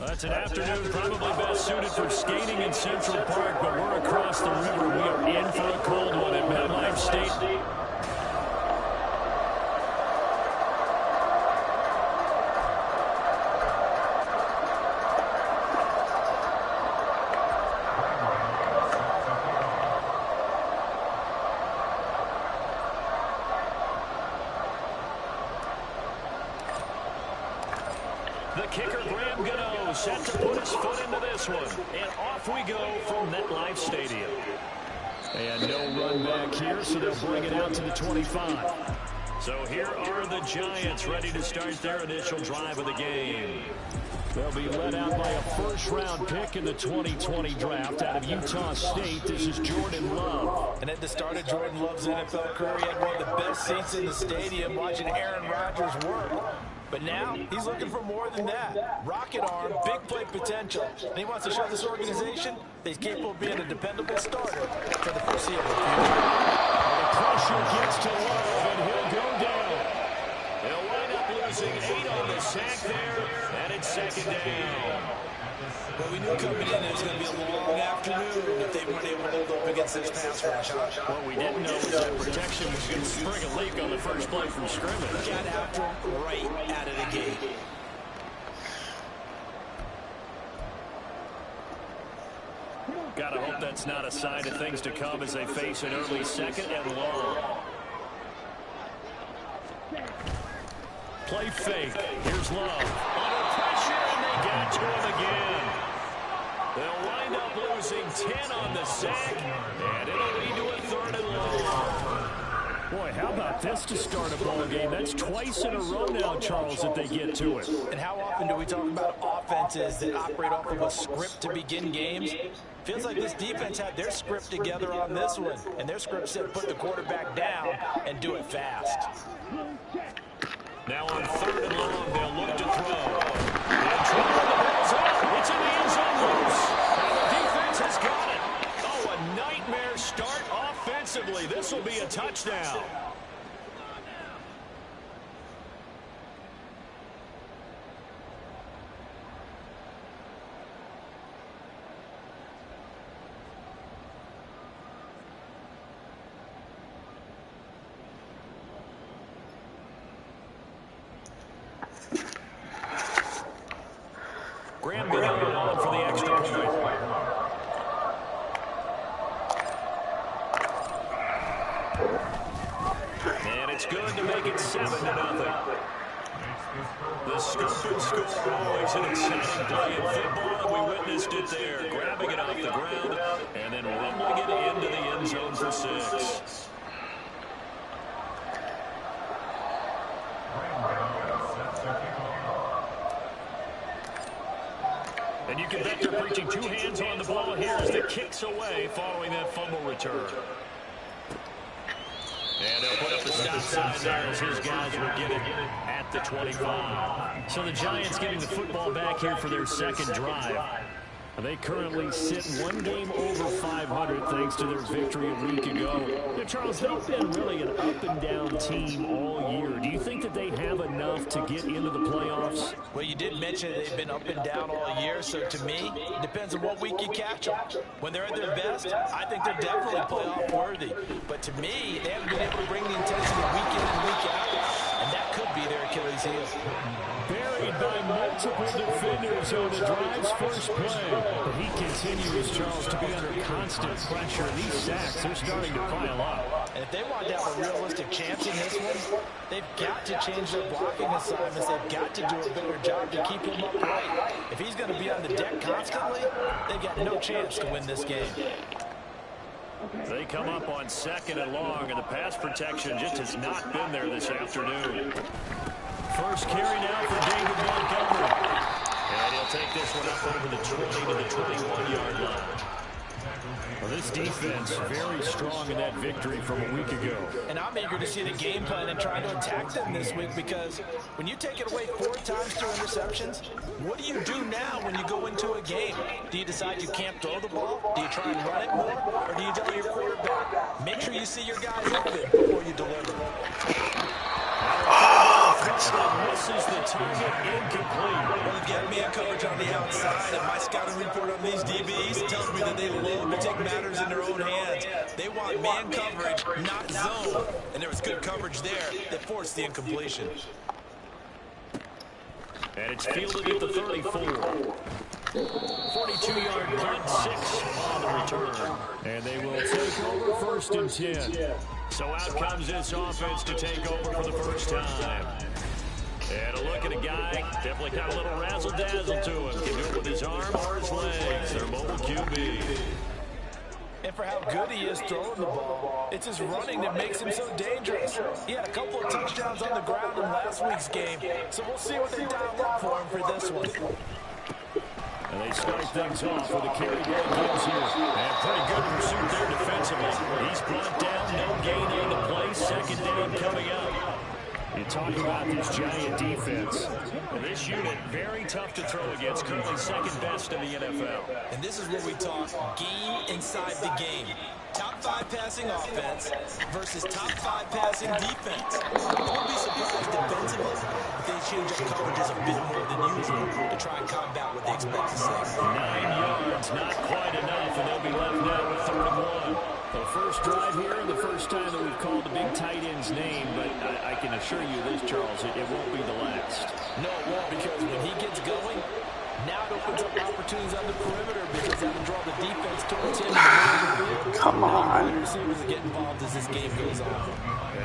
That's an afternoon probably best suited for skating in Central Park, but we're across the river. We are in for a cold one at MetLife Stadium. The kicker, Graham Gano, set to put his foot into this one. And off we go from MetLife Stadium. And no run back here, so they'll bring it out to the 25. So here are the Giants ready to start their initial drive of the game. They'll be led out by a first-round pick in the 2020 draft out of Utah State. This is Jordan Love. And at the start of Jordan Love's NFL career, he had one of the best seats in the stadium watching Aaron Rodgers work. But now, he's looking for more than that. Rocket arm, big play potential. And he wants to show this organization that he's capable of being a dependable starter for the foreseeable future. The pressure gets to Love, and he'll go down. They'll wind up losing 8 on the sack there, and it's second down. Well, we knew coming in it was going to be a long afternoon if they weren't able to hold up against this pass rush. What we didn't know was that protection was going to spring a leak on the first play from scrimmage. Got after him right out of the gate. Gotta hope that's not a sign of things to come as they face an early second and long. Play fake. Here's Love. Under pressure, and they got to him again. They'll wind up losing 10 on the sack, and it'll lead to a third and long. Boy, how about this to start a ball game? That's twice in a row now, Charles, that they get to it. And how often do we talk about offenses that operate off of a script to begin games? Feels like this defense had their script together on this one, and their script said put the quarterback down and do it fast. Now on third and long, they'll look to throw. And trouble, the ball's out. It's in the end zone loose. And the defense has got it. Oh, a nightmare start offensively. This will be a touchdown. Graham Gano on for the extra point. And it's good to make it 7-0. The scoop and score, always an exciting play in football, and we witnessed it there. Grabbing it off the ground and then rumbling it into the end zone for 6. And you can bet they're preaching 2 hands on the ball here as the kick's away following that fumble return. And they'll put up the stop sign there as his guys will get it at the 25. So the Giants getting the football back here for their second drive. They currently sit 1 game over 500 thanks to their victory a week ago. Now, Charles, they've been really an up-and-down team all year. Do you think that they have enough to get into the playoffs? Well, you did mention they've been up and down all year, so to me, it depends on what week you catch them. When they're at their best, I think they're definitely playoff worthy. But to me, they haven't been able to bring the intensity week in and week out, and that could be their Achilles heel. Buried by multiple defenders on the drive's first play. But he continues, Charles, to be under constant pressure. These sacks, they're starting to pile up. And if they want to have a realistic chance in this one, they've got to change their blocking assignments. They've got to do a better job to keep him upright. If he's going to be on the deck constantly, they've got no chance to win this game. They come up on second and long, and the pass protection just has not been there this afternoon. First carry now for David Montgomery. And he'll take this one up over the 20 to the 21-yard line. Well, this defense very strong in that victory from a week ago. And I'm eager to see the game plan and try to attack them this week, because when you take it away 4 times through interceptions, what do you do now when you go into a game? Do you decide you can't throw the ball? Do you try and run it more? Or do you tell your quarterback, make sure you see your guys open before you deliver? And misses the target, incomplete. Well, if you have man coverage on the outside, and my scouting report on these DBs tells me that they love to take matters in their own hands. They want man coverage, not zone. And there was good coverage there that forced the incompletion. And it's fielded at the 34. 42-yard punt, 6 on the return. And they will take over first and 10. So out comes this offense to take over for the first time. And a look at a guy, definitely got a little razzle-dazzle to him. Can do it with his arm or his legs. Their mobile QB. And for how good he is throwing the ball, it's his running that makes him so dangerous. He had a couple of touchdowns on the ground in last week's game, so we'll see what they dial up for him for this one. And they start things off with a carry ball goes here. And pretty good pursuit there defensively. He's brought down, no gain on the play. Second down coming up. You talk about this Giant defense. And this unit, very tough to throw against. Currently second best in the NFL. And this is where we talk game inside the game. Top 5 passing offense versus top 5 passing defense. Don't be surprised defensively if they change up coverages a bit more than usual to try and combat what they expect to see. 9 yards, not quite enough, and they'll be left now with 3rd and 1. The first drive here, and the first time that we've called the big tight end's name, but I can assure you this, Charles, it won't be the last. No, it won't, because when he gets going, now it opens up opportunities on the perimeter because that will draw the defense towards him. Come on. The receivers will get involved as this game goes on.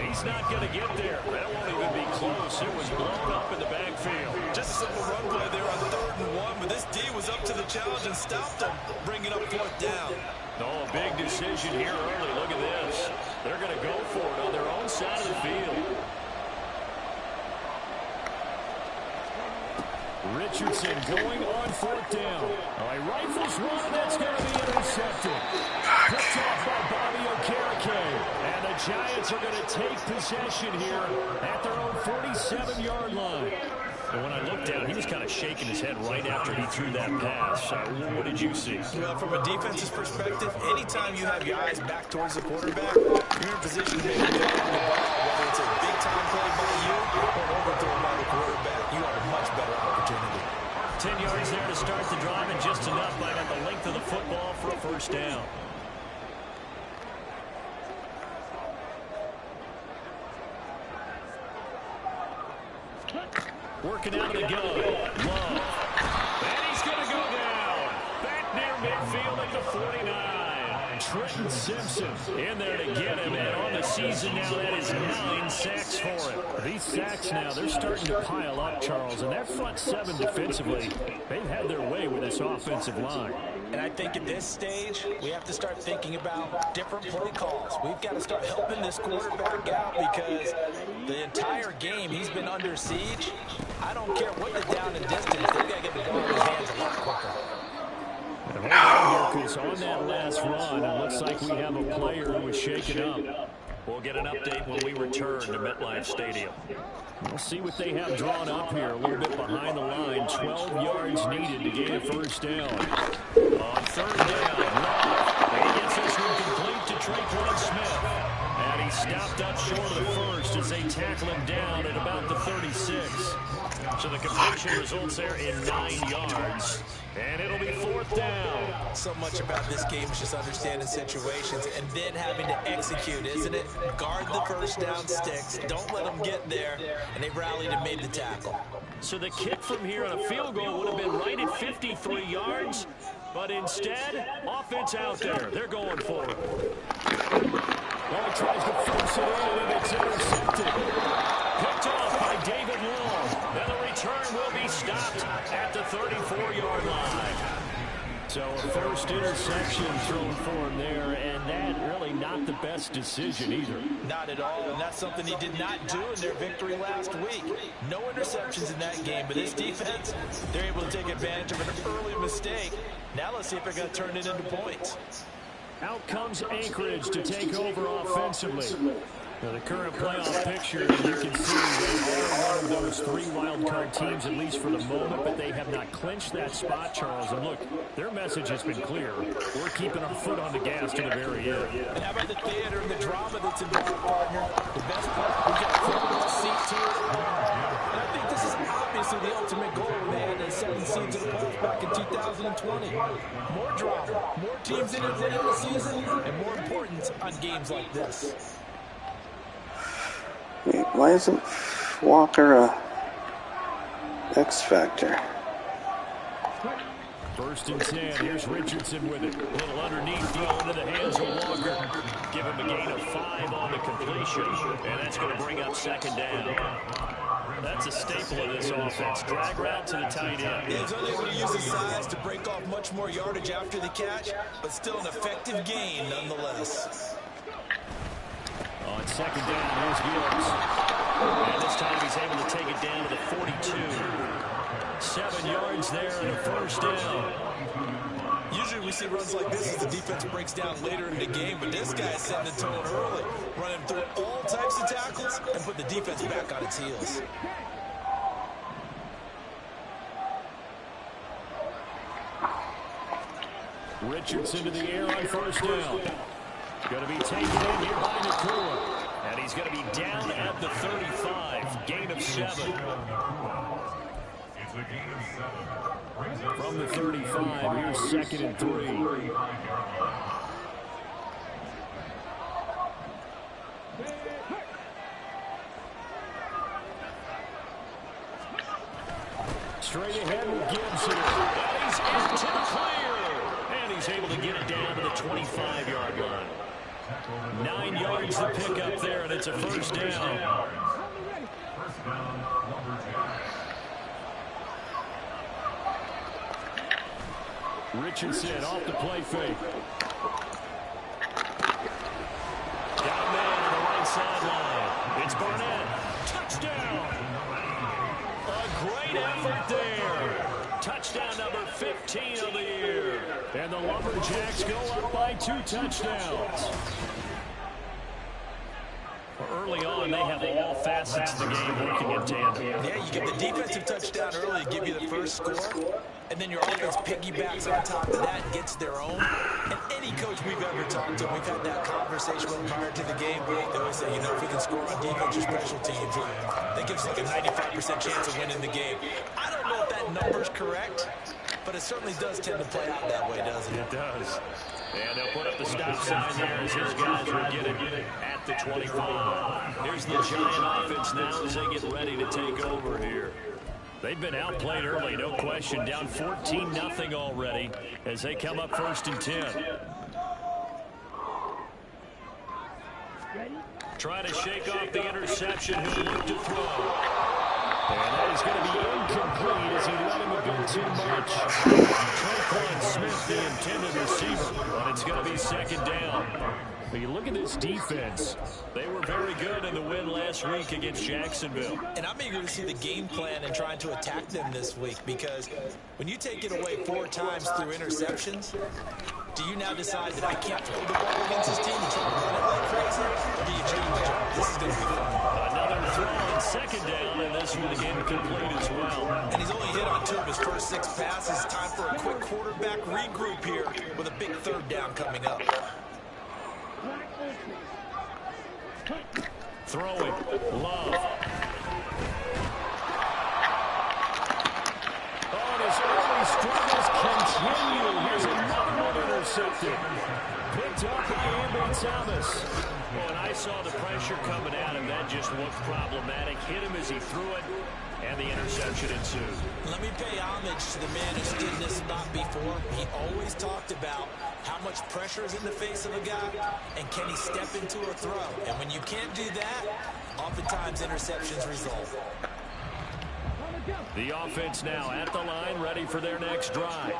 He's not going to get there. That won't even be close. It was blown up in the backfield. Just a simple run play there on 3rd and 1, but this D was up to the challenge and stopped him, bringing up 4th down. Oh, big decision here early. Look at this. They're going to go for it on their own side of the field. Richardson going on 4th down. All right, rifles one. That's going to be intercepted. Picked off by Bobby Okereke. And the Giants are going to take possession here at their own 47-yard line. And when I looked down, he was kind of shaking his head right after he threw that pass. What did you see? Well, from a defense's perspective, anytime you have your eyes back towards the quarterback, you're in position to make a play on the ball, whether it's a big-time play by you or an overthrow by the quarterback. You have a much better opportunity. 10 yards there to start the drive, and just enough by at the length of the football for a first down. Working out of the gun. Love. And he's going to go down. Back near midfield at the 49. Trenton Simpson in there to get him. And on the season now, that is 9 sacks for him. These sacks now, they're starting to pile up, Charles. And that front 7 defensively, they've had their way with this offensive line. And I think at this stage, we have to start thinking about different play calls. We've got to start helping this quarterback out because the entire game he's been under siege. I don't care what the down and distance, they've got to get the ball in his hands a lot quicker. Hold on here, because on that last run, it looks like we have a player who was shaken up. We'll get an update when we return to MetLife Stadium. We'll see what they have drawn up here. A little bit behind the line. 12 yards needed to gain a first down. On 3rd down, Love. He gets this one complete to Traquan Smith. And he stopped up short of the first as they tackle him down at about the 36. So the completion results there in 9 yards. And it'll be 4th down. So much about this game is just understanding situations and then having to execute, isn't it? Guard the first down sticks. Don't let them get there. And they rallied and made the tackle. So the kick from here on a field goal would have been right at 53 yards. But instead, offense out there. They're going for it. Well, he tries to force it in, and it's intercepted. Picked off by David Long. And the return will be stopped at the 34-yard line. So a first interception thrown for him there, and that really not the best decision either. Not at all, and that's something he did not do in their victory last week. No interceptions in that game, but this defense, they're able to take advantage of an early mistake. Now let's see if they're going to turn it into points. Out comes Anchorage to take over offensively. Now the current playoff picture, you can see they are one of those 3 wild card teams, at least for the moment, but they have not clinched that spot, Charles. And look, their message has been clear. We're keeping our foot on the gas to the very end. And how about the theater and the drama that's involved, partner? The best part, we got a front row seat to it. obviously the ultimate goal when they had the 7 seeds in the playoffs back in 2020. More drama, more teams in it late in the season, and more importance on games like this. Wait, why isn't Walker a X Factor? First and 10. Here's Richardson with it. A little underneath throw into the hands of Walker. Give him a gain of 5 on the completion. And that's going to bring up second down. That's a staple of this offense. Drag route to the tight end. He's unable to use his size to break off much more yardage after the catch, but still an effective gain nonetheless. On second down, here's Gibbs. And this time he's able to take it down to the 42. 7 yards there and a first down. Usually we see runs like this as the defense breaks down later in the game, but this guy is setting the tone early, running through all types of tackles and put the defense back on its heels. Richardson to the air on first down. Going to be taken in here by Nakua. And he's going to be down at the 35. Gain of 7. From the 35, here's second and 3. Straight ahead with Gibbs here. And he's into the clear. And he's able to get it down to the 25-yard line. 9 yards to pick up there, and it's a first down. Richardson off the play fake. Got a man on the right sideline. It's Barnett. Touchdown. A great effort there. Touchdown number 15 of the year. And the Lumberjacks go up by 2 touchdowns. Early on, they have all facets of the game working in tandem. Yeah, you get the defensive touchdown early to give you the first score, and then your offense piggybacks on top of that and gets their own. And any coach we've ever talked to, we've had that conversation with prior to the game. They always say, you know, if we can score on defense or special teams, that gives like a 95% chance of winning the game. I don't know if that number's correct, but it certainly does tend to play out that way, doesn't it? It does. And they'll put up the stop sign there as his guys will get it at the 25. Here's the Giant offense now as they get ready to take over here. They've been outplayed early, no question. Down 14-0 already as they come up first and 10. Trying to shake off the interception. He'll look to throw. And that is going to be incomplete as he let him a bit too much. Traquan Smith, the intended receiver, but it's going to be second down. But you look at this defense. They were very good in the win last week against Jacksonville. And I'm eager to see the game plan and trying to attack them this week, because when you take it away 4 times through interceptions, do you now decide that I can't throw the ball against this team and try to run it like crazy? Or do you change? This is going to be fun. Another throw on second down, and this one incomplete as well. And he's only hit on 2 of his first 6 passes. Time for a quick quarterback regroup here with a big third down coming up. Throwing. Love. Oh, and his early struggles continue. Here's another one intercepted. Picked up by Amber Thomas. Oh, and I saw the pressure coming at him. That just looked problematic. Hit him as he threw it, and the interception ensued. Let me pay homage to the man who stood in this spot before. He always talked about how much pressure is in the face of a guy, and can he step into a throw? And when you can't do that, oftentimes interceptions result. The offense now at the line, ready for their next drive.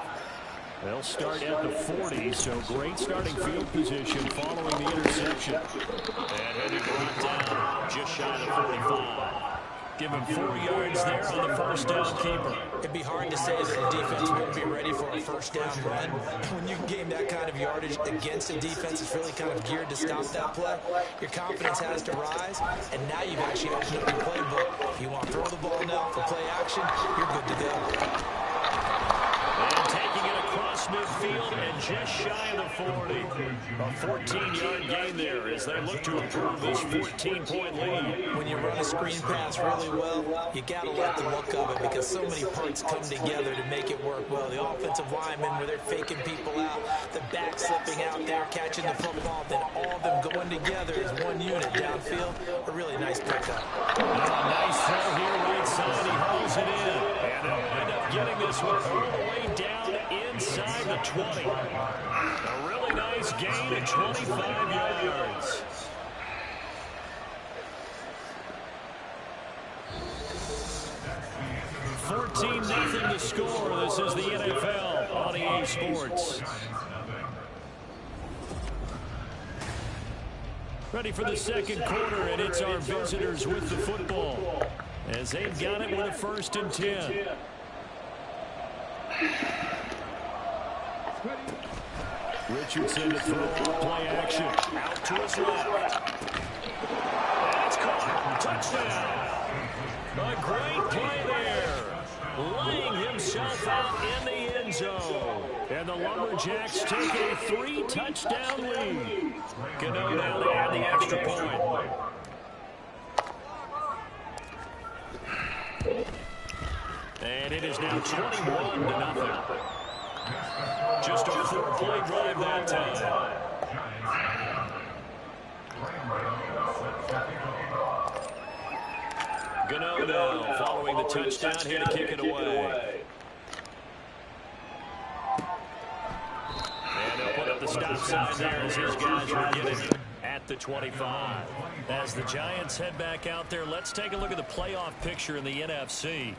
They'll start at the 40, so great starting field position following the interception. And he'll be brought down just shy of 45. Give him 4 yards there on the first down keeper. It'd be hard to say that the defense wouldn't be ready for a first down run. When you gain that kind of yardage against a defense that's really kind of geared to stop that play, your confidence has to rise, and now you've actually opened up your playbook. If you want to throw the ball now for play action, you're good to go. And taking it across midfield and just shy of the 40. A 14-yard gain there as they look to improve this 14-point lead. When you run a screen pass really well, you got to like the look of it because so many parts come together to make it work well. The offensive linemen where they're faking people out, the back slipping out there, catching the football, then all of them going together as one unit downfield. A really nice pickup. Nice throw here right side. He hauls it in. And they'll wind up getting this one all the way down inside the 20. A really nice gain at 25 yards. $14-0 the score. This is the NFL on EA Sports. Ready for the second quarter, and it's our visitors with the football as they've got it with a 1st and 10. Richardson to throw on play action. Out to his left. That's caught. Touchdown. A great play there. Laying himself out in the end zone. And the Lumberjacks take a 3-touchdown lead. Gano now to add the extra point. And it is now 21-0. Just a 4-play drive that time. Gano now following the touchdown here to kick it away. And they'll put up the stop sign there as his guys are getting at the 25. As the Giants head back out there, let's take a look at the playoff picture in the NFC.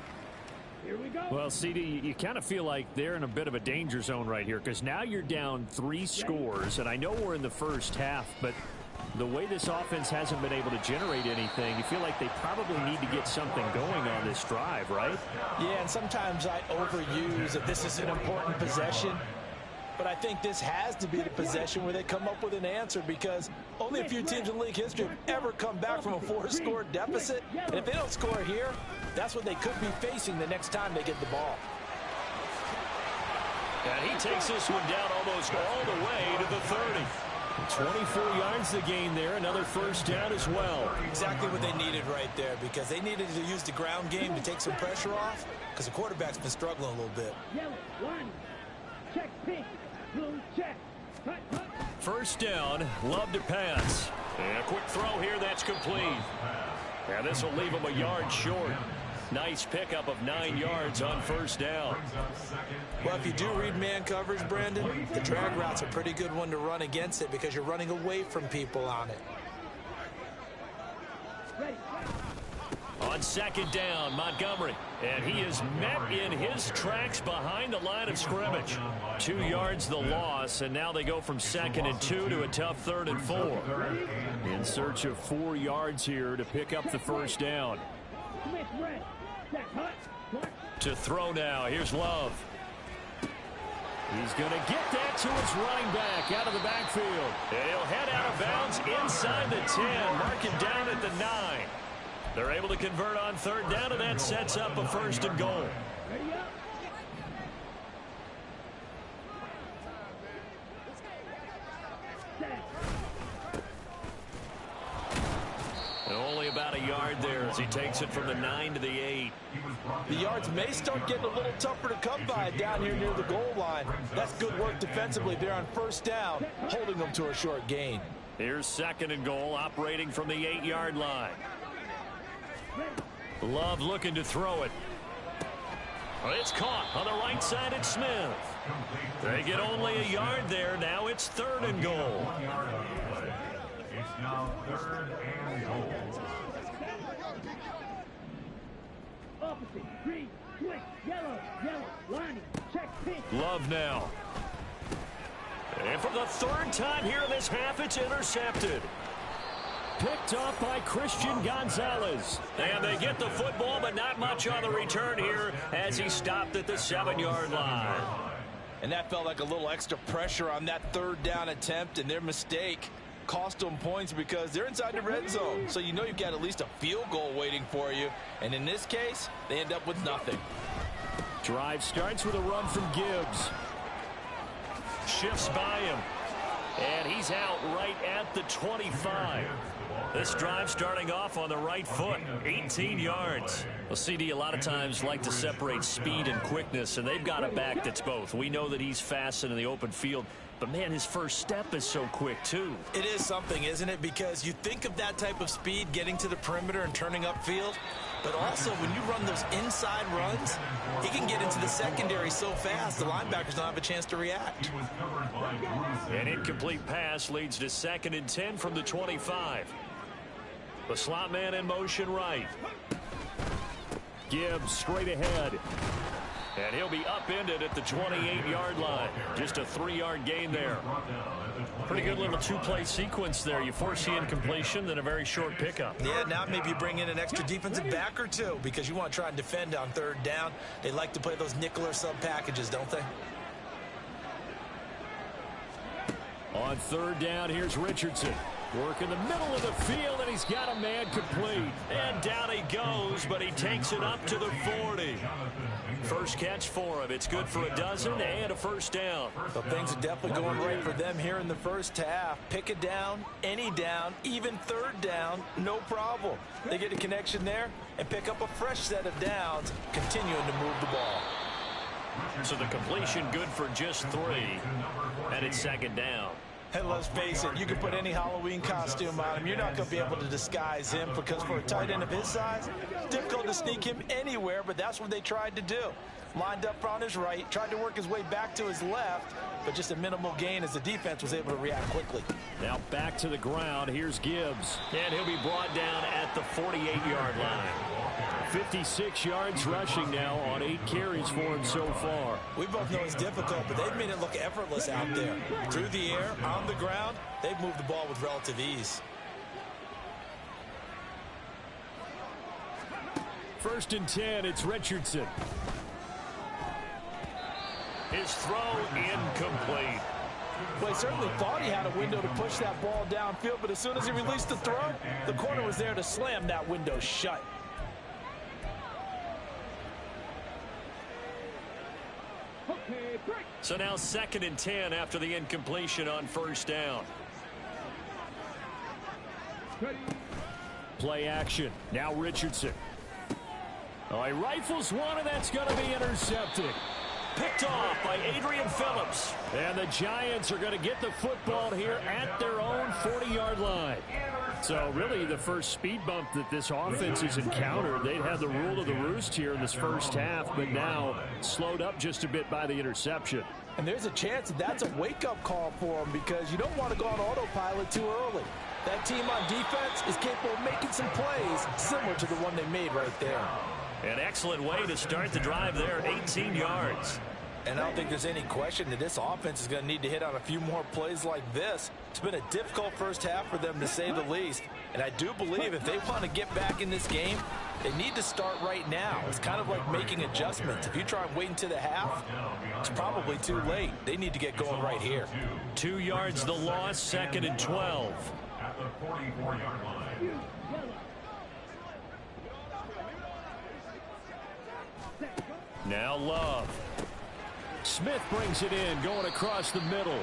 Here we go. Well, CD, you kind of feel like they're in a bit of a danger zone right here because now you're down 3 scores, and I know we're in the first half, but the way this offense hasn't been able to generate anything, you feel like they probably need to get something going on this drive, right? Yeah, and sometimes I overuse that this is an important possession. But I think this has to be the possession where they come up with an answer because only a few teams in league history have ever come back from a 4-score deficit. And if they don't score here, that's what they could be facing the next time they get the ball. And he takes this one down almost all the way to the 30. 24 yards to gain there. Another 1st down as well. Exactly what they needed right there because they needed to use the ground game to take some pressure off because the quarterback's been struggling a little bit. Yellow, line, check, pink. Blue, check. 1st down, Love to pass. And a quick throw here, that's complete. And this will leave him a yard short. Nice pickup of 9 yards on 1st down. Well, if you do read man coverage, Brandon, the drag route's a pretty good one to run against it because you're running away from people on it. On 2nd down, Montgomery. And he is met in his tracks behind the line of scrimmage. 2 yards the loss, and now they go from 2nd and 2 to a tough 3rd and 4. In search of 4 yards here to pick up the 1st down. To throw now, here's Love. He's going to get that to his running back out of the backfield. And he'll head out of bounds inside the 10, marking down at the 9. They're able to convert on 3rd down, and that sets up a 1st and goal. And only about a yard there as he takes it from the 9 to the 8. The yards may start getting a little tougher to come by down here near the goal line. That's good work defensively there on 1st down, holding them to a short gain. Here's 2nd and goal, operating from the 8-yard line. Love looking to throw it. It's caught on the right side at Smith. They get only a yard there. Now it's 3rd and goal. It's now 3rd and goal. Opposite, green, quick, yellow, lining, check, pink. Love now. And for the 3rd time here in this half, it's intercepted. Picked off by Christian Gonzalez. And they get the football, but not much on the return here as he stopped at the 7-yard line. And that felt like a little extra pressure on that 3rd down attempt, and their mistake cost them points because they're inside the red zone. So you know you've got at least a field goal waiting for you. And in this case, they end up with nothing. Drive starts with a run from Gibbs. shifts by him. And he's out right at the 25. This drive starting off on the right foot, 18 yards. Well, CD, a lot of times like to separate speed and quickness, and they've got a back that's both. We know that he's fast in the open field, but, man, his first step is so quick, too. It is something, isn't it? Because you think of that type of speed getting to the perimeter and turning upfield, but also when you run those inside runs, he can get into the secondary so fast the linebackers don't have a chance to react. An incomplete pass leads to 2nd and 10 from the 25. The slot man in motion right. Gibbs straight ahead. And he'll be upended at the 28-yard line. Just a 3-yard gain there. Pretty good little two-play sequence there. You force the incompletion, then a very short pickup. Yeah, now maybe you bring in an extra defensive back or two because you want to try and defend on 3rd down. They like to play those nickel or sub packages, don't they? On 3rd down, here's Richardson. Work in the middle of the field, and he's got a man complete. And down he goes, but he takes it up to the 40. First catch for him. It's good for a dozen and a 1st down. So things are definitely going right for them here in the first half. Pick it down, any down, even 3rd down, no problem. They get a connection there and pick up a fresh set of downs, continuing to move the ball. So the completion good for just 3, and it's 2nd down. And let's face it, you can put any Halloween costume on him. You're not going to be able to disguise him because for a tight end of his size, it's difficult to sneak him anywhere, but that's what they tried to do. Lined up on his right, tried to work his way back to his left, but just a minimal gain as the defense was able to react quickly. Now back to the ground. Here's Gibbs. And he'll be brought down at the 48-yard line. 56 yards rushing now on 8 carries for him so far. We both know it's difficult, but they've made it look effortless out there. Through the air, on the ground, they've moved the ball with relative ease. 1st and 10, it's Richardson. His throw incomplete. Well, he certainly thought he had a window to push that ball downfield, but as soon as he released the throw, the corner was there to slam that window shut. So now 2nd and 10 after the incompletion on 1st down. Play action. Now Richardson. Oh, he rifles one, and that's going to be intercepted. Picked off by Adrian Phillips. And the Giants are going to get the football here at their own 40-yard line. So really the first speed bump that this offense has encountered, they'd had the rule of the roost here in this first half, but now slowed up just a bit by the interception. And there's a chance that that's a wake-up call for them because you don't want to go on autopilot too early. That team on defense is capable of making some plays similar to the one they made right there. An excellent way to start the drive there, 18 yards. And I don't think there's any question that this offense is going to need to hit on a few more plays like this. It's been a difficult first half for them, to say the least. And I do believe if they want to get back in this game, they need to start right now. It's kind of like making adjustments. If you try and wait until the half, it's probably too late. They need to get going right here. 2 yards the loss, 2nd and 12. At the 44-yard line. Now Love. Smith brings it in, going across the middle.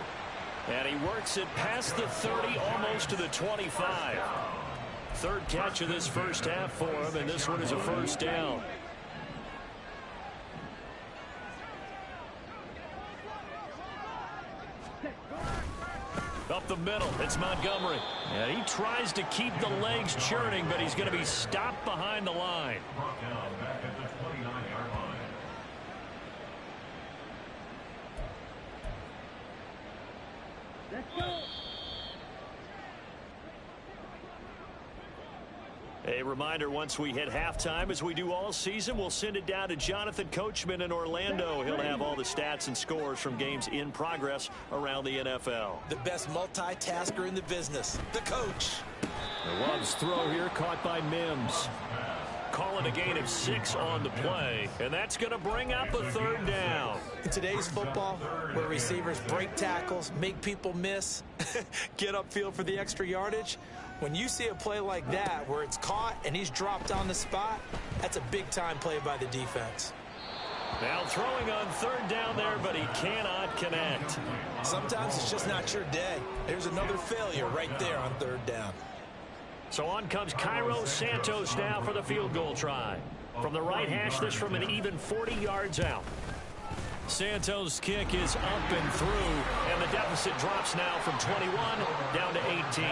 And he works it past the 30, almost to the 25. 3rd catch of this first half for him, and this one is a 1st down. Up the middle, it's Montgomery. And he tries to keep the legs churning, but he's going to be stopped behind the line. Brought down back at the 29-yard line. A reminder, once we hit halftime, as we do all season, we'll send it down to Jonathan Coachman in Orlando. He'll have all the stats and scores from games in progress around the NFL. The best multitasker in the business, the coach. The Love's throw here caught by Mims. Calling a gain of 6 on the play, and that's going to bring up a 3rd down. In today's football, where receivers break tackles, make people miss, get upfield for the extra yardage, when you see a play like that where it's caught and he's dropped on the spot, that's a big-time play by the defense. Now throwing on third down there, but he cannot connect. Sometimes it's just not your day. There's another failure right there on third down. So on comes Cairo Santos now for the field goal try. From the right hash, this from an even 40 yards out. Santos' kick is up and through, and the deficit drops now from 21 down to 18.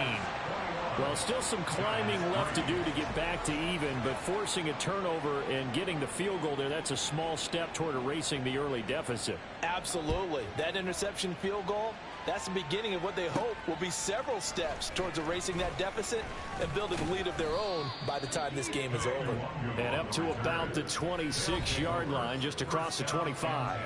Well, still some climbing left to do to get back to even, but forcing a turnover and getting the field goal there, that's a small step toward erasing the early deficit. Absolutely. That interception field goal, that's the beginning of what they hope will be several steps towards erasing that deficit and building a lead of their own by the time this game is over. And up to about the 26-yard line, just across the 25.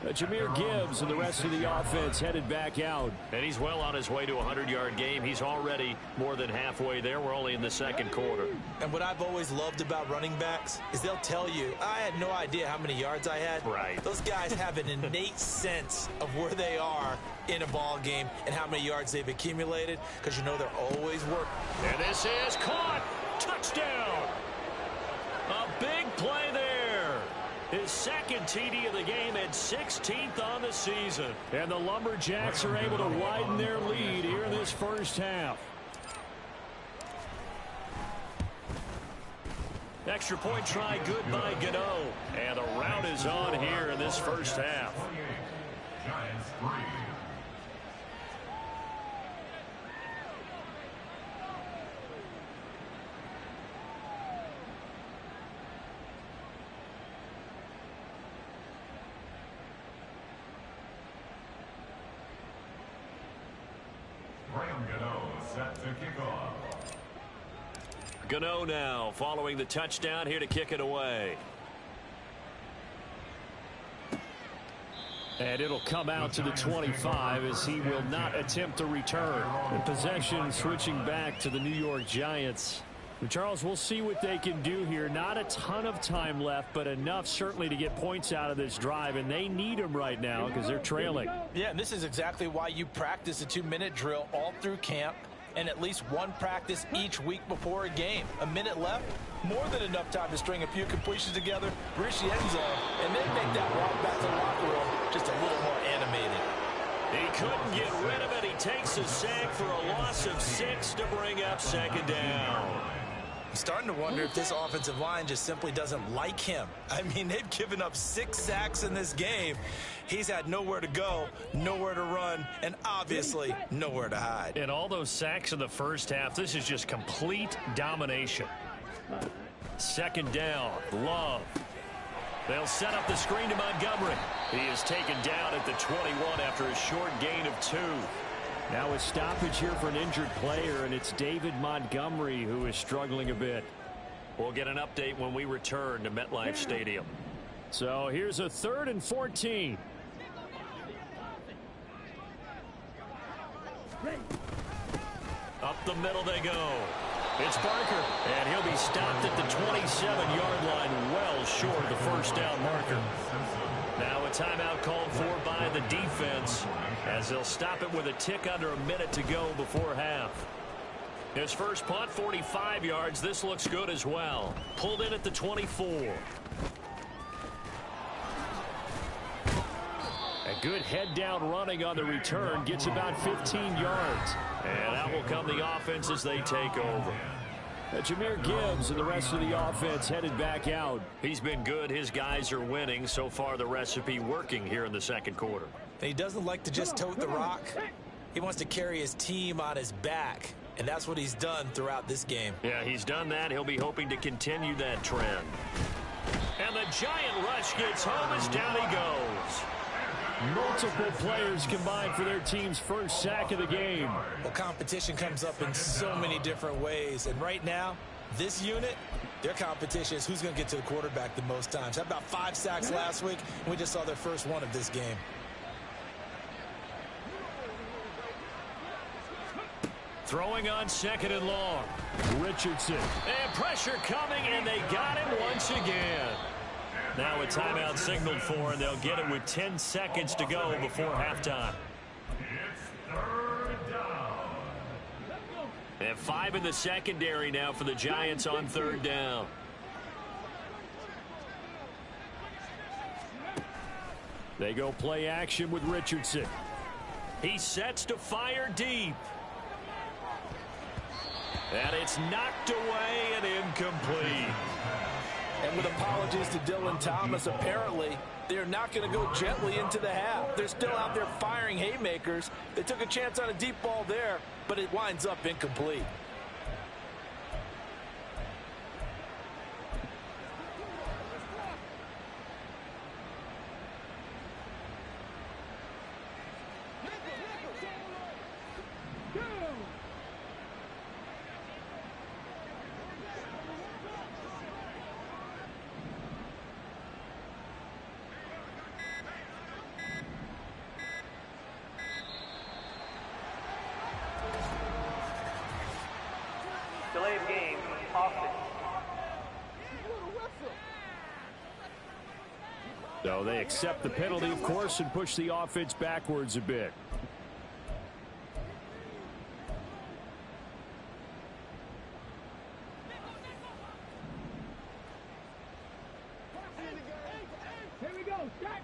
Jahmyr Gibbs and the rest of the offense headed back out. And he's well on his way to a 100-yard game. He's already more than halfway there. We're only in the second quarter. And what I've always loved about running backs is they'll tell you, I had no idea how many yards I had. Right. Those guys have an innate sense of where they are in a ball game and how many yards they've accumulated, because you know they're always working. And this is caught. Touchdown. A big play there. His second TD of the game and 16th on the season. And the Lumberjacks are able to widen their lead here in this first half. Extra point try good by Gano. And the rout is on here in this first half. Giants 3. Set to kick off. Gano now following the touchdown here to kick it away. And it'll come out to the 25 as he will not attempt a return. The possession switching back to the New York Giants. But Charles, we'll see what they can do here. Not a ton of time left, but enough certainly to get points out of this drive, and they need them right now because they're trailing. Yeah, and this is exactly why you practice a 2-minute drill all through camp and at least one practice each week before a game. A minute left, more than enough time to string a few completions together, reach the end zone, and then make that walk back to the locker room just a little more animated. He couldn't get rid of it. He takes a sack for a loss of 6 to bring up second down. I'm starting to wonder if this offensive line just simply doesn't like him. I mean, they've given up 6 sacks in this game. He's had nowhere to go, nowhere to run, and obviously nowhere to hide. And all those sacks in the first half, this is just complete domination. Second down, Love. They'll set up the screen to Montgomery. He is taken down at the 21 after a short gain of 2. Now a stoppage here for an injured player, and it's David Montgomery who is struggling a bit. We'll get an update when we return to MetLife Stadium. So here's a 3rd and 14. Up the middle they go. It's Barker, and he'll be stopped at the 27-yard line, well short of the first down marker. Now a timeout called for by the defense as they'll stop it with a tick under a minute to go before half. His first punt, 45 yards. This looks good as well. Pulled in at the 24. A good head-down running on the return. Gets about 15 yards. And out will come the offense as they take over. Jahmyr Gibbs and the rest of the offense headed back out. He's been good. His guys are winning. So far, the recipe working here in the second quarter. He doesn't like to just tote the rock. He wants to carry his team on his back, and that's what he's done throughout this game. Yeah, he's done that. He'll be hoping to continue that trend. And the giant rush gets home as down he goes. Multiple players combined for their team's first sack of the game. Well, competition comes up in so many different ways. And right now, this unit, their competition is who's going to get to the quarterback the most times. Had about 5 sacks last week, and we just saw their first one of this game. Throwing on 2nd and long. Richardson. And pressure coming, and they got him once again. Now a timeout signaled for, and they'll get it with 10 seconds to go before halftime. It's 3rd down. And 5 in the secondary now for the Giants on 3rd down. They go play action with Richardson. He sets to fire deep. And it's knocked away and incomplete. And with apologies to Dylan Thomas, apparently they're not going to go gently into the half. They're still out there firing haymakers. They took a chance on a deep ball there, but it winds up incomplete. Delay of game, offense. So they accept the penalty, of course, and push the offense backwards a bit. Here we go, start.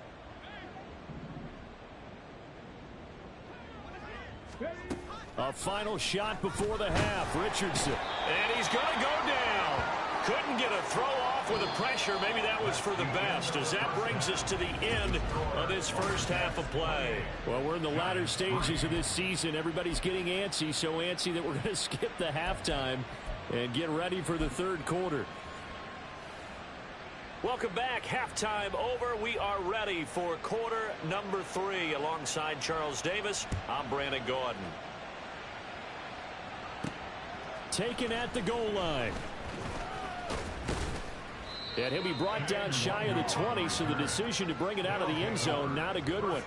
A final shot before the half. Richardson. And he's going to go down. Couldn't get a throw off with the pressure. Maybe that was for the best, as that brings us to the end of this first half of play. Well, we're in the latter stages of this season. Everybody's getting antsy, so antsy that we're going to skip the halftime and get ready for the third quarter. Welcome back. Halftime over. We are ready for quarter number 3. Alongside Charles Davis, I'm Brandon Gordon. Taken at the goal line. And he'll be brought down shy of the 20, so the decision to bring it out of the end zone, not a good one.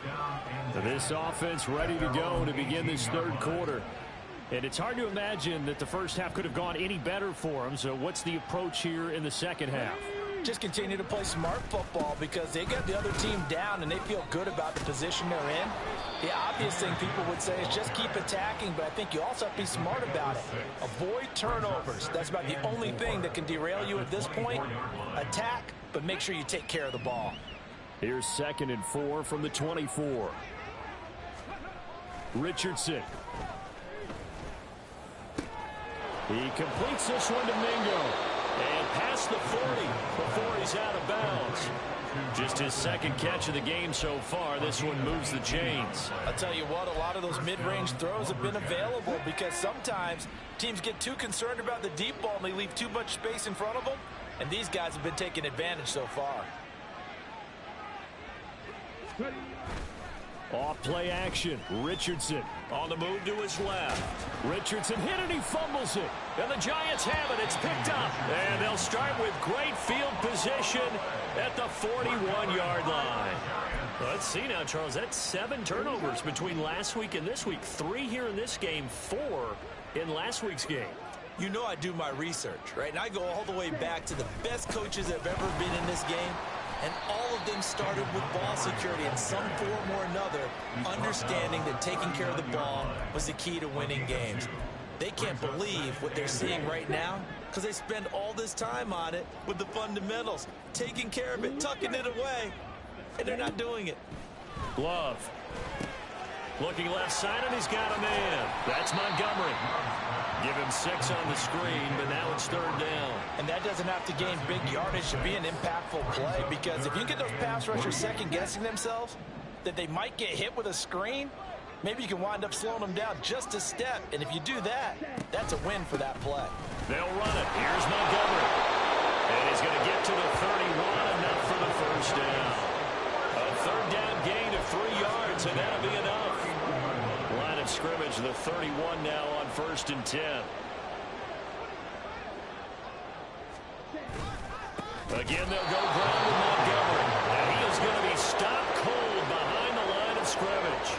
So this offense ready to go to begin this third quarter. And it's hard to imagine that the first half could have gone any better for them. So what's the approach here in the second half? Just continue to play smart football because they got the other team down and they feel good about the position they're in. The obvious thing people would say is just keep attacking, but I think you also have to be smart about it. Avoid turnovers. That's about the only thing that can derail you at this point. Attack, but make sure you take care of the ball. Here's 2nd and 4 from the 24. Richardson. He completes this one to Mingo. And past the 40 before he's out of bounds. Just his second catch of the game so far. This one moves the chains. I'll tell you what, a lot of those mid-range throws have been available because sometimes teams get too concerned about the deep ball and they leave too much space in front of them. And these guys have been taking advantage so far. Off play action. Richardson on the move to his left. Richardson hit and he fumbles it. And the Giants have it. It's picked up. And they'll start with great field position at the 41-yard line. Well, let's see now, Charles. That's 7 turnovers between last week and this week. 3 here in this game, 4 in last week's game. You know I do my research, right? And I go all the way back to the best coaches that have ever been in this game. And all of them started with ball security in some form or another, understanding that taking care of the ball was the key to winning games. They can't believe what they're seeing right now because they spend all this time on it with the fundamentals, taking care of it, tucking it away, and they're not doing it. Glove. Looking left side, and he's got a man. That's Montgomery. Give him 6 on the screen, but now it's 3rd down. And that doesn't have to gain big yardage to be an impactful play because if you get those pass rushers second-guessing themselves that they might get hit with a screen, maybe you can wind up slowing them down just a step. And if you do that, that's a win for that play. They'll run it. Here's Montgomery. And he's going to get to the 31, enough for the first down. A 3rd down gain of 3 yards, and that'll be enough. Line of scrimmage, the 31 now on 1st and 10. Again, they'll go ground with Montgomery. And he is going to be stopped cold behind the line of scrimmage.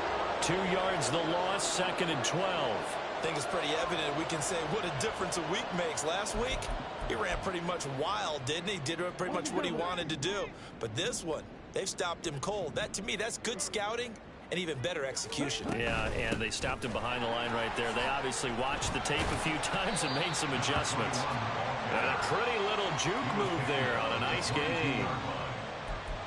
2 yards the loss, 2nd and 12. I think it's pretty evident we can say what a difference a week makes. Last week, he ran pretty much wild, didn't he? Did pretty much what he wanted to do. But this one, they've stopped him cold. That, to me, that's good scouting and even better execution. Yeah, and they stopped him behind the line right there. They obviously watched the tape a few times and made some adjustments. And a pretty little juke move there on a nice game.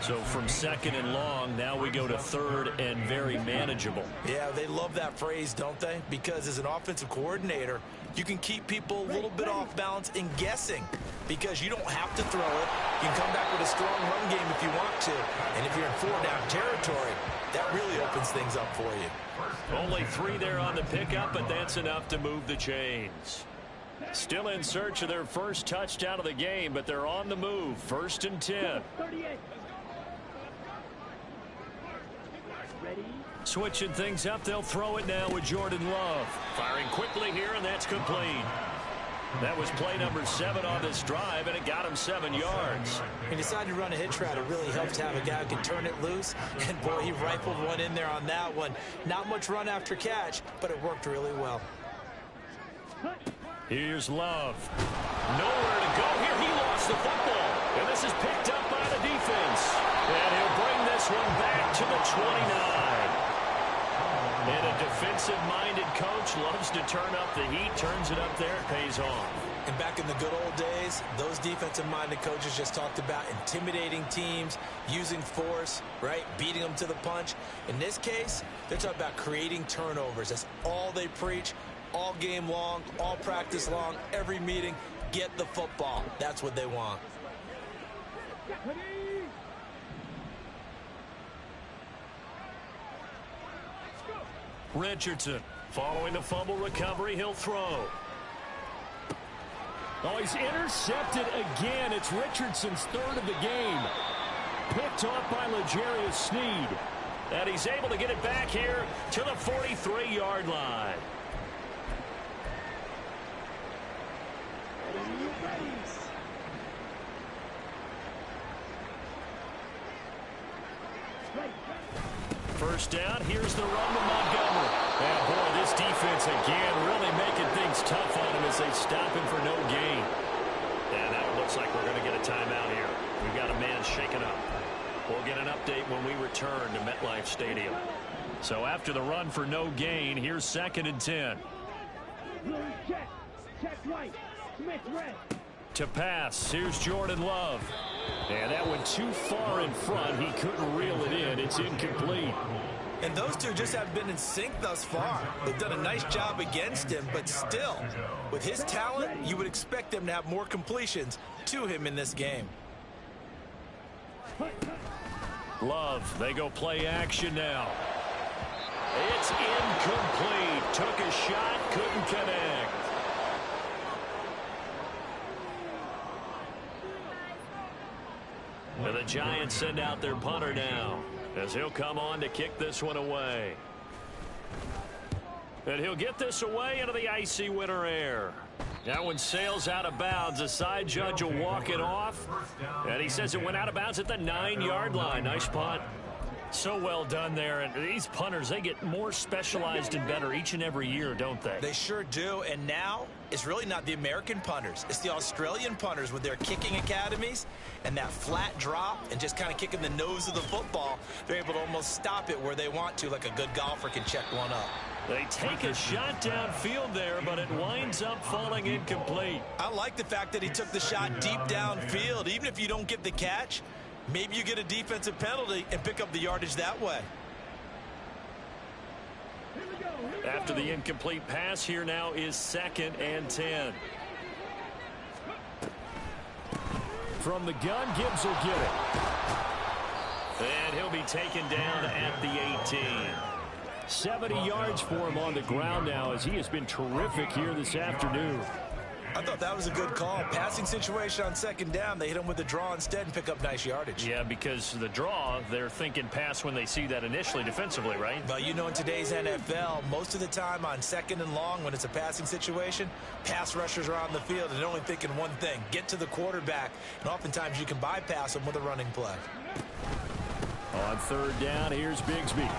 So from 2nd and long, now we go to 3rd and very manageable. Yeah, they love that phrase, don't they? Because as an offensive coordinator, you can keep people a little bit off balance and guessing because you don't have to throw it. You can come back with a strong run game if you want to. And if you're in 4-down territory, that really opens things up for you. Only 3 there on the pickup, but that's enough to move the chains. Still in search of their first touchdown of the game, but they're on the move. 1st and 10. 38. Ready? Switching things up, they'll throw it now with Jordan Love. Firing quickly here, and that's complete. That was play number 7 on this drive, and it got him 7 yards. He decided to run a hitch route. It really helped to have a guy who can turn it loose. And, boy, he rifled one in there on that one. Not much run after catch, but it worked really well. Here's Love. Nowhere to go here. He lost the football. And this is picked up by the defense. And he'll bring this one back to the 29. And a defensive-minded coach loves to turn up the heat, turns it up there, it pays off. And back in the good old days, those defensive-minded coaches just talked about intimidating teams, using force, right, beating them to the punch. In this case, they're talking about creating turnovers. That's all they preach. All game long, all practice long, every meeting, get the football. That's what they want. Richardson, following the fumble recovery, he'll throw. Oh, he's intercepted again. It's Richardson's 3rd of the game. Picked off by L'Jarius Sneed. And he's able to get it back here to the 43-yard line. First down, here's the run to Montgomery. And boy, this defense again really making things tough on him as they stop him for no gain. And now it looks like we're going to get a timeout here. We've got a man shaken up. We'll get an update when we return to MetLife Stadium. So after the run for no gain, here's 2nd and 10. Check. Check right. Smith red. To pass, here's Jordan Love. And that went too far in front. He couldn't reel it in. It's incomplete. And those two just have been in sync thus far. They've done a nice job against him, but still, with his talent, you would expect them to have more completions to him in this game. Love, they go play action now. It's incomplete. Took a shot, couldn't connect. And the Giants send out their punter now, as he'll come on to kick this one away. And he'll get this away into the icy winter air. That one sails out of bounds. The side judge will walk it off. And he says it went out of bounds at the 9-yard line. Nice punt. So well done there. And these punters, they get more specialized and better each and every year, don't they? They sure do. And now it's really not the American punters. It's the Australian punters with their kicking academies and that flat drop and just kind of kicking the nose of the football. They're able to almost stop it where they want to, like a good golfer can check one up. They take a shot downfield there, but it winds up falling incomplete. I like the fact that he took the shot deep downfield. Even if you don't get the catch, maybe you get a defensive penalty and pick up the yardage that way. After the incomplete pass, here now is 2nd and 10. From the gun, Gibbs will get it. And he'll be taken down at the 18. 70 yards for him on the ground now, as he has been terrific here this afternoon. I thought that was a good call. Passing situation on 2nd down. They hit him with the draw instead and pick up nice yardage. Yeah, because the draw, they're thinking pass when they see that initially defensively, right? But you know, in today's NFL, most of the time on 2nd and long, when it's a passing situation, pass rushers are on the field and they're only thinking one thing, get to the quarterback. And oftentimes you can bypass them with a running play. On 3rd down, here's Bigsby.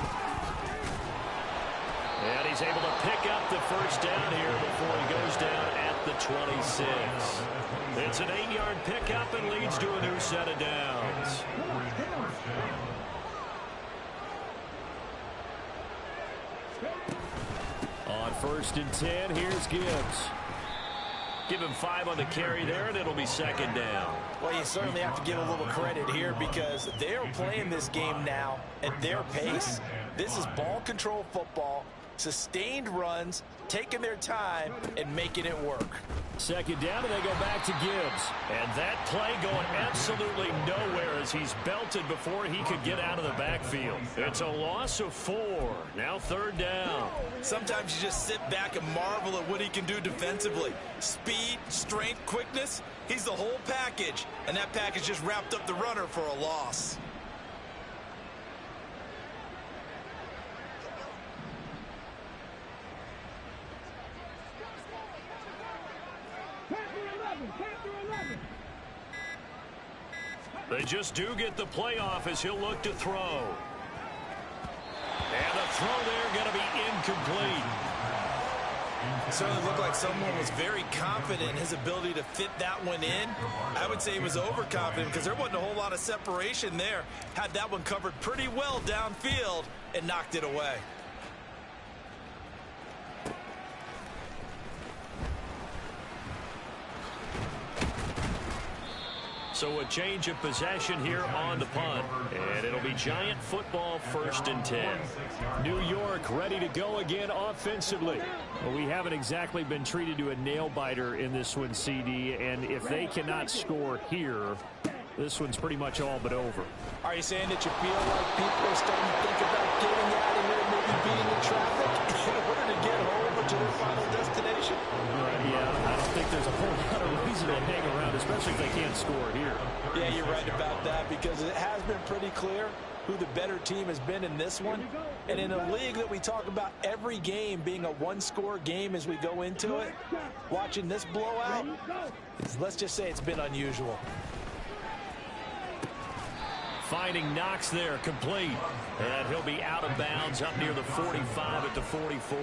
And he's able to pick up the first down here before he goes down at the 26. It's an 8-yard pickup and leads to a new set of downs. On 1st and 10, here's Gibbs. Give him 5 on the carry there, and it'll be second down. Well, you certainly have to give a little credit here because they're playing this game now at their pace. This is ball control football, sustained runs, taking their time, and making it work. Second down, and they go back to Gibbs. And that play going absolutely nowhere as he's belted before he could get out of the backfield. It's a loss of 4. Now third down. Sometimes you just sit back and marvel at what he can do defensively. Speed, strength, quickness, he's the whole package. And that package just wrapped up the runner for a loss. They just do get the playoff as he'll look to throw. And the throw there going to be incomplete. It certainly looked like someone was very confident in his ability to fit that one in. I would say he was overconfident because there wasn't a whole lot of separation there. Had that one covered pretty well downfield and knocked it away. So a change of possession here on the punt. And it'll be Giant football, 1st and 10. New York ready to go again offensively. Well, we haven't exactly been treated to a nail-biter in this one, CD. And if they cannot score here, this one's pretty much all but over. Are you saying that you feel like people are starting to think about getting out of here, maybe beating the traffic in order to get home or to their final destination? Yeah, I don't think there's a whole lot of reason to hang around, especially if they can't score here. Yeah, you're right about that because it has been pretty clear who the better team has been in this one. And in a league that we talk about every game being a one-score game as we go into it, watching this blowout, let's just say it's been unusual. Finding Knox there, complete. And he'll be out of bounds up near the 45 at the 44.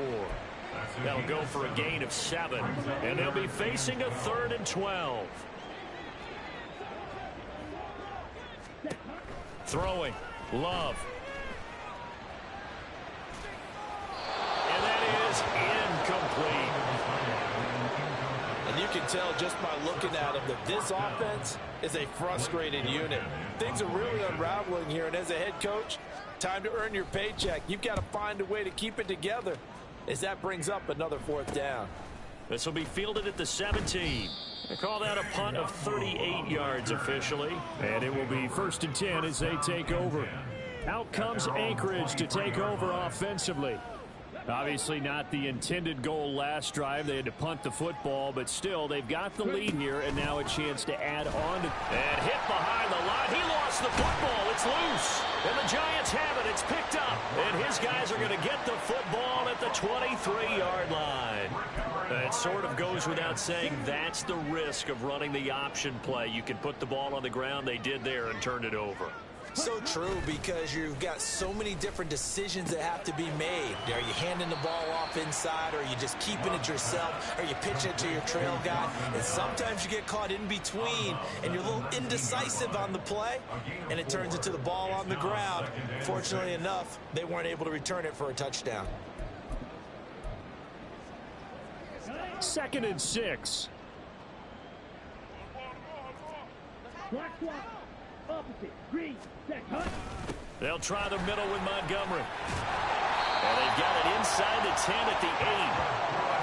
That'll go for a gain of 7. And they'll be facing a 3rd and 12. Throwing. Love. And that is incomplete. And you can tell just by looking at him that this offense is a frustrated unit. Things are really unraveling here, and as a head coach, time to earn your paycheck. You've got to find a way to keep it together as that brings up another 4th down. This will be fielded at the 17. They call that a punt of 38 yards officially. And it will be 1st and 10 as they take over. Out comes Anchorage to take over offensively. Obviously not the intended goal last drive. They had to punt the football, but still they've got the lead here, and now a chance to add on. And hit behind the line. He lost the football. It's loose. And the Giants have it. It's picked up. And his guys are going to get the football at the 23-yard line. It sort of goes without saying that's the risk of running the option play. You can put the ball on the ground. They did there and turned it over. So true, because you've got so many different decisions that have to be made. Are you handing the ball off inside, or are you just keeping it yourself? Are you pitching it to your trail guy? And sometimes you get caught in between, and you're a little indecisive on the play, and it turns into the ball on the ground. Fortunately enough, they weren't able to return it for a touchdown. 2nd and 6. Opposite, green, set, hunt. They'll try the middle with Montgomery. And they've got it inside the 10 at the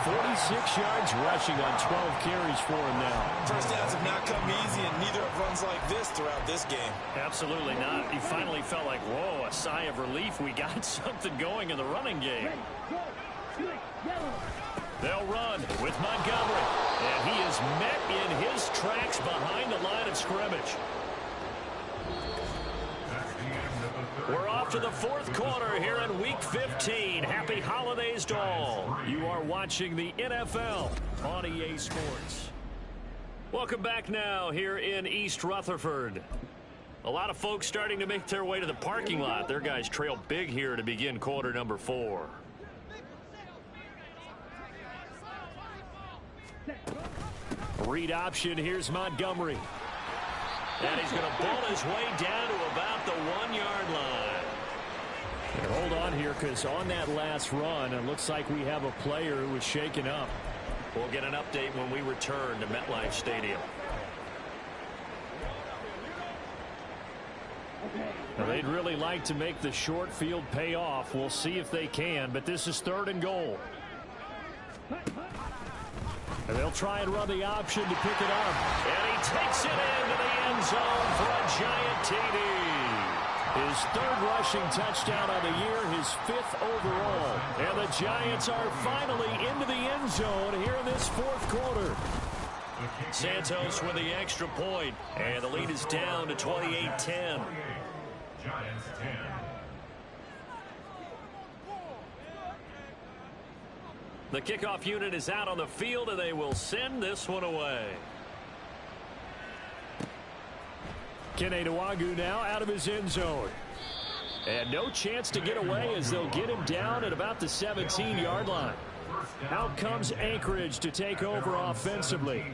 8. 46 yards rushing on 12 carries for him now. First downs have not come easy, and neither have runs like this throughout this game. Absolutely not. He finally felt like, whoa, a sigh of relief. We got something going in the running game. Ready, go, switch, yellow. They'll run with Montgomery. And he is met in his tracks behind the line of scrimmage. We're off to the 4th quarter here in Week 15. Happy holidays to all. You are watching the NFL on EA Sports. Welcome back now here in East Rutherford. A lot of folks starting to make their way to the parking lot. Their guys trail big here to begin quarter number 4. Read option. Here's Montgomery. And he's going to ball his way down to about the 1-yard line. And hold on here, because on that last run, it looks like we have a player who was shaken up. We'll get an update when we return to MetLife Stadium. Well, they'd really like to make the short field pay off. We'll see if they can, but this is 3rd and goal. And they'll try and run the option to pick it up. And he takes it into the end zone for a giant TD. His 3rd rushing touchdown of the year, his 5th overall. And the Giants are finally into the end zone here in this 4th quarter. Santos with the extra point, and the lead is down to 28-10. Giants 10. The kickoff unit is out on the field, and they will send this one away. Kene Nwagu now out of his end zone. And no chance to get away as they'll get him down at about the 17-yard line. Out comes Anchorage to take over offensively.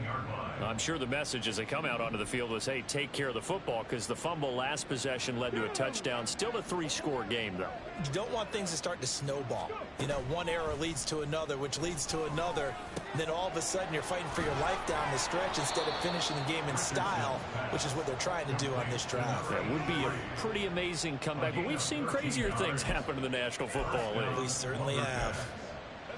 I'm sure the message as they come out onto the field was, hey, take care of the football, because the fumble last possession led to a touchdown. Still a 3-score game, though. You don't want things to start to snowball. You know, one error leads to another, which leads to another. Then all of a sudden you're fighting for your life down the stretch instead of finishing the game in style, which is what they're trying to do on this drive. That would be a pretty amazing comeback, but we've seen crazier things happen in the National Football League. We certainly have.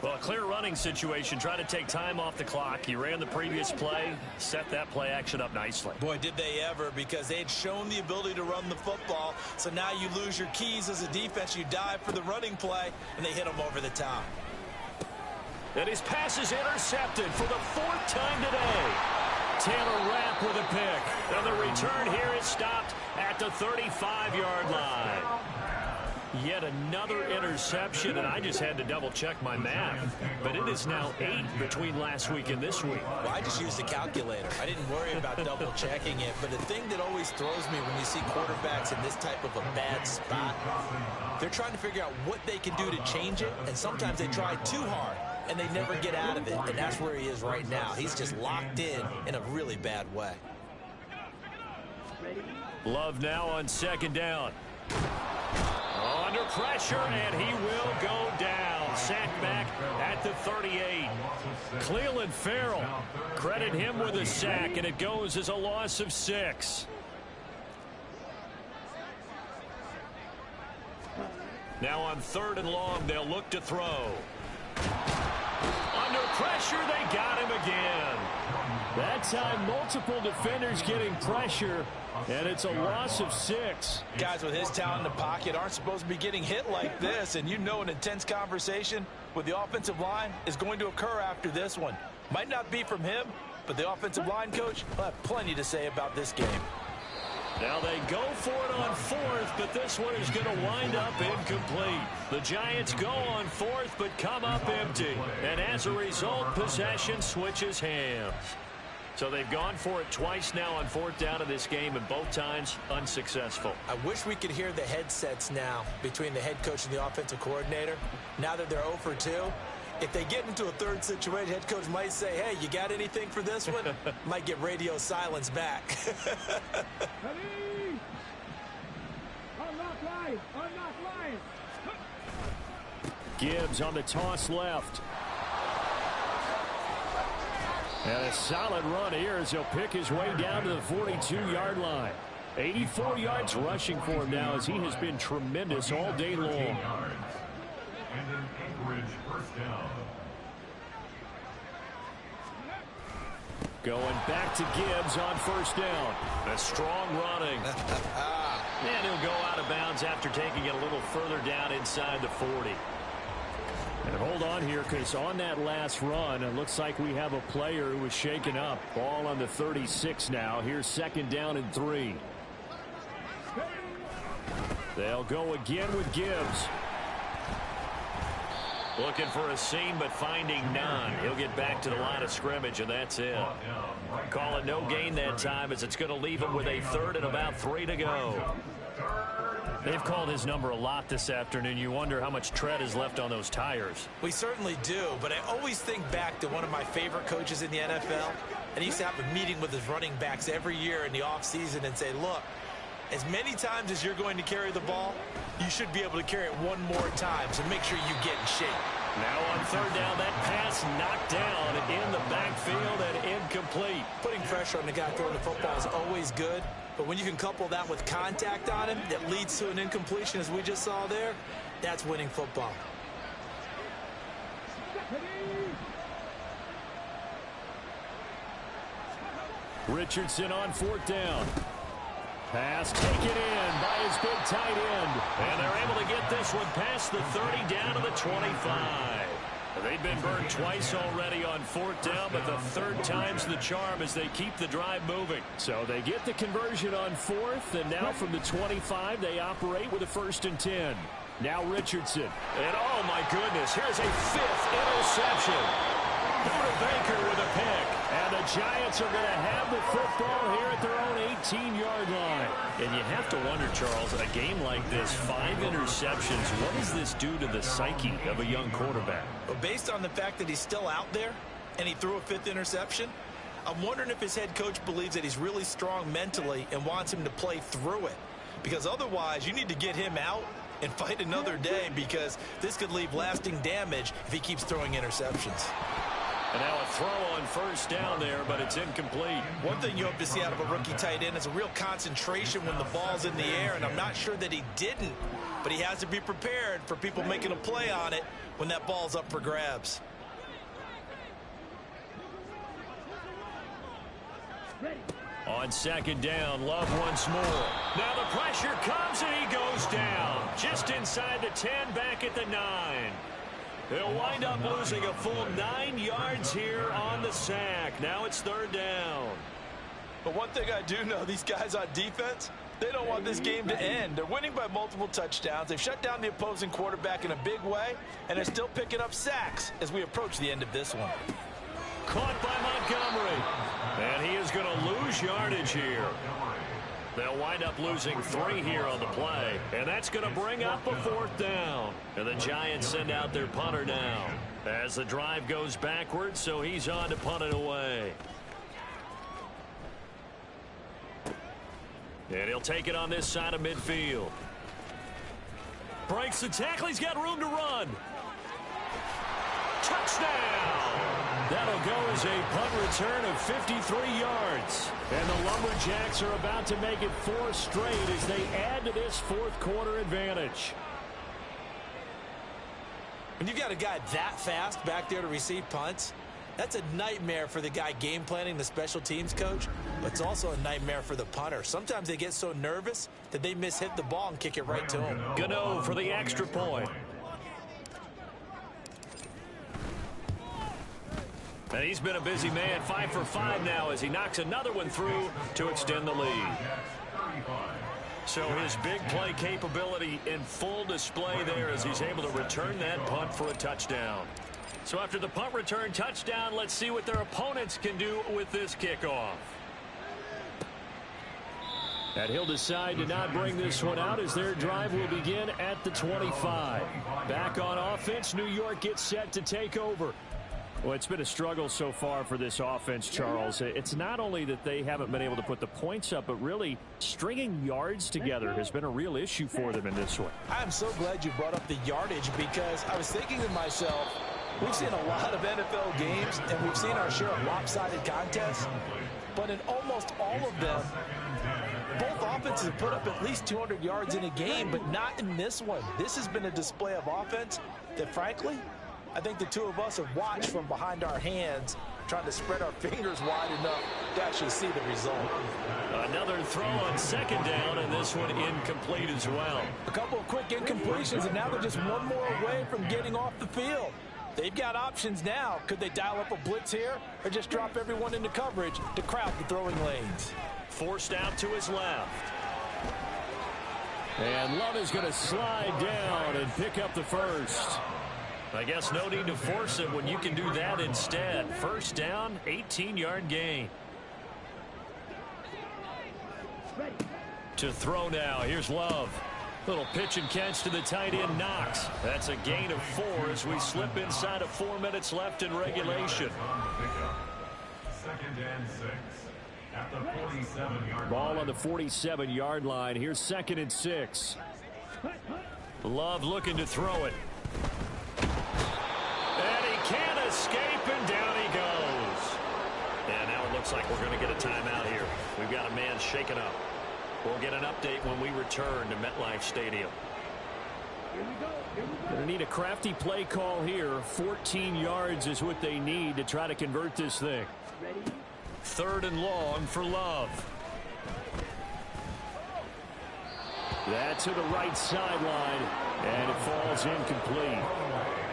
Well, a clear running situation. Try to take time off the clock. He ran the previous play, set that play action up nicely. Boy, did they ever, because they had shown the ability to run the football. So now you lose your keys as a defense. You dive for the running play, and they hit him over the top. And his pass is intercepted for the 4th time today. Taylor Rapp with a pick. And the return here is stopped at the 35-yard line. Yet another interception, and I just had to double-check my math. But it is now 8 between last week and this week. Well, I just used a calculator. I didn't worry about double-checking it. But the thing that always throws me when you see quarterbacks in this type of a bad spot, they're trying to figure out what they can do to change it, and sometimes they try too hard, and they never get out of it. And that's where he is right now. He's just locked in a really bad way. Love now on 2nd down. Under pressure, and he will go down. Sacked back at the 38. Cleveland Farrell, credit him with a sack, and it goes as a loss of 6. Now on 3rd and long, they'll look to throw. Under pressure, they got him again. That time, multiple defenders getting pressure, and it's a loss of 6. Guys with his talent in the pocket aren't supposed to be getting hit like this, and you know an intense conversation with the offensive line is going to occur after this one. Might not be from him, but the offensive line coach will have plenty to say about this game. Now they go for it on 4th, but this one is going to wind up incomplete. The Giants go on 4th, but come up empty. And as a result, possession switches hands. So they've gone for it twice now on 4th down in this game, and both times unsuccessful. I wish we could hear the headsets now between the head coach and the offensive coordinator. Now that they're 0 for 2, if they get into a 3rd situation, head coach might say, hey, you got anything for this one? Might get radio silence back. Ready? Unlock line! Unlock line! Gibbs on the toss left. And a solid run here as he'll pick his way down to the 42-yard line. 84 yards rushing for him now as he has been tremendous all day long. And an Anchorage 1st down. Going back to Gibbs on 1st down. A strong running. And he'll go out of bounds after taking it a little further down inside the 40. And hold on here, because on that last run, it looks like we have a player who was shaken up. Ball on the 36 now. Here's 2nd down and 3. They'll go again with Gibbs. Looking for a seam, but finding none. He'll get back to the line of scrimmage, and that's it. Call it no gain that time, as it's going to leave him with a 3rd and about 3 to go. They've called his number a lot this afternoon. You wonder how much tread is left on those tires. We certainly do, but I always think back to one of my favorite coaches in the NFL, and he used to have a meeting with his running backs every year in the offseason and say, look, as many times as you're going to carry the ball, you should be able to carry it one more time, so make sure you get in shape. Now on third down, that pass knocked down in the backfield and incomplete. Putting pressure on the guy throwing the football is always good, but when you can couple that with contact on him that leads to an incompletion, as we just saw there, that's winning football. Richardson on fourth down. Pass taken in by his big tight end. And they're able to get this one past the 30 down to the 25. They've been burned twice already on fourth down, but the third time's the charm as they keep the drive moving. So they get the conversion on fourth, and now from the 25, they operate with a 1st and 10. Now Richardson. And oh my goodness, here's a 5th interception. Buda Baker with a pick. And the Giants are going to have the football here at their own 18-yard line. And you have to wonder, Charles, in a game like this, 5 interceptions, what does this do to the psyche of a young quarterback? But based on the fact that he's still out there and he threw a 5th interception, I'm wondering if his head coach believes that he's really strong mentally and wants him to play through it. Because otherwise, you need to get him out and fight another day, because this could leave lasting damage if he keeps throwing interceptions. And now a throw on first down there, but it's incomplete. One thing you hope to see out of a rookie tight end is a real concentration when the ball's in the air, and I'm not sure that he didn't, but he has to be prepared for people making a play on it when that ball's up for grabs. On second down, Love once more. Now the pressure comes and he goes down. Just inside the 10, back at the 9. They'll wind up losing a full 9 yards here on the sack. Now it's third down. But one thing I do know, these guys on defense, they don't want this game to end. They're winning by multiple touchdowns. They've shut down the opposing quarterback in a big way, and they're still picking up sacks as we approach the end of this one. Caught by Montgomery. And he is going to lose yardage here. They'll wind up losing 3 here on the play. And that's going to bring up a 4th down. And the Giants send out their punter now. As the drive goes backwards, so he's on to punt it away. And he'll take it on this side of midfield. Breaks the tackle. He's got room to run. Touchdown! That'll go as a punt return of 53 yards. And the Lumberjacks are about to make it 4 straight as they add to this 4th quarter advantage. When you've got a guy that fast back there to receive punts, that's a nightmare for the guy game planning, the special teams coach, but it's also a nightmare for the punter. Sometimes they get so nervous that they mishit the ball and kick it right to him. Gano for the extra point. And he's been a busy man, 5 for 5 now as he knocks another one through to extend the lead. So his big play capability in full display there as he's able to return that punt for a touchdown. So after the punt return touchdown, let's see what their opponents can do with this kickoff. And he'll decide to not bring this one out as their drive will begin at the 25. Back on offense, New York gets set to take over. Well, it's been a struggle so far for this offense, Charles. It's not only that they haven't been able to put the points up, but really stringing yards together has been a real issue for them in this one. I'm so glad you brought up the yardage, because I was thinking to myself, we've seen a lot of NFL games, and we've seen our share of lopsided contests, but in almost all of them, both offenses have put up at least 200 yards in a game, but not in this one. This has been a display of offense that, frankly, I think the two of us have watched from behind our hands, trying to spread our fingers wide enough to actually see the result. Another throw on second down, and this one incomplete as well. A couple of quick incompletions, and now they're just one more away from getting off the field. They've got options now. Could they dial up a blitz here or just drop everyone into coverage to crowd the throwing lanes? Forced out to his left. And Love is going to slide down and pick up the first. I guess no need to force it when you can do that instead. First down, 18-yard gain. To throw now. Here's Love. Little pitch and catch to the tight end, Knox. That's a gain of 4 as we slip inside of 4 minutes left in regulation. 2nd and 6 at the 47-yard Ball line. on the 47-yard line. Here's 2nd and 6. Love looking to throw it. looks like we're going to get a timeout here. We've got a man shaken up. We'll get an update when we return to MetLife Stadium. Going to need a crafty play call here. 14 yards is what they need to try to convert this thing. 3rd and long for Love. That to the right sideline, and it falls incomplete.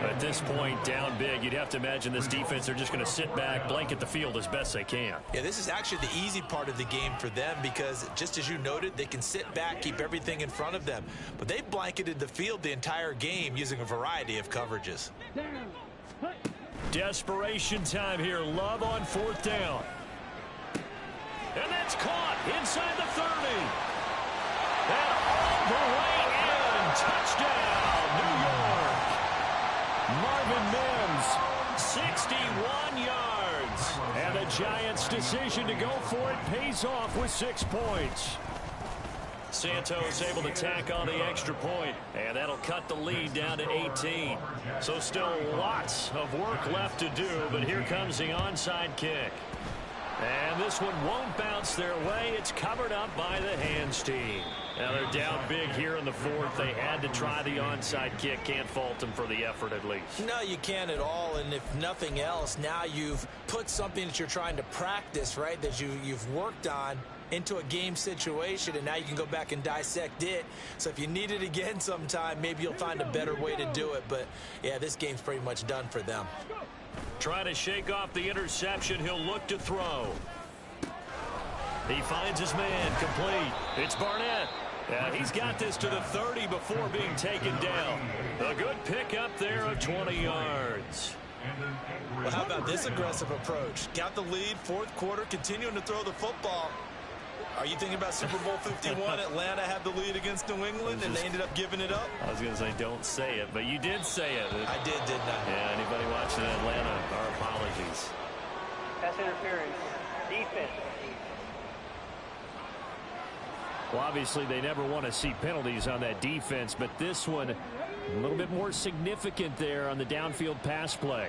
At this point, down big, you'd have to imagine this defense, they're just going to sit back, blanket the field as best they can. Yeah, this is actually the easy part of the game for them because, just as you noted, they can sit back, keep everything in front of them. But they've blanketed the field the entire game using a variety of coverages. Desperation time here. Love on 4th down. And that's caught inside the 30. And all the way in. Touchdown, New York. Marvin Mims, 61 yards. And the Giants' decision to go for it pays off with 6 points. Santos able to tack on the extra point, and that'll cut the lead down to 18. So still lots of work left to do, but here comes the onside kick. And this one won't bounce their way. It's covered up by the hands team. Now they're down big here in the 4th. They had to try the onside kick. Can't fault them for the effort at least. No, you can't at all. And if nothing else, now you've put something that you're trying to practice, right, that you've worked on into a game situation, and now you can go back and dissect it. So if you need it again sometime, maybe you'll find a better way to do it. But, yeah, this game's pretty much done for them. Trying to shake off the interception. He'll look to throw. He finds his man complete. It's Barnett. He's got this to the 30 before being taken down. A good pickup there of 20 yards. Well, how about this aggressive approach? Got the lead, 4th quarter, continuing to throw the football. Are you thinking about Super Bowl 51? Atlanta had the lead against New England, and they ended up giving it up? I was going to say, don't say it, but you did say it. I didn't I? Yeah, anybody watching Atlanta, our apologies. Pass interference. Defense. Well, obviously, they never want to see penalties on that defense, but this one, a little bit more significant there on the downfield pass play.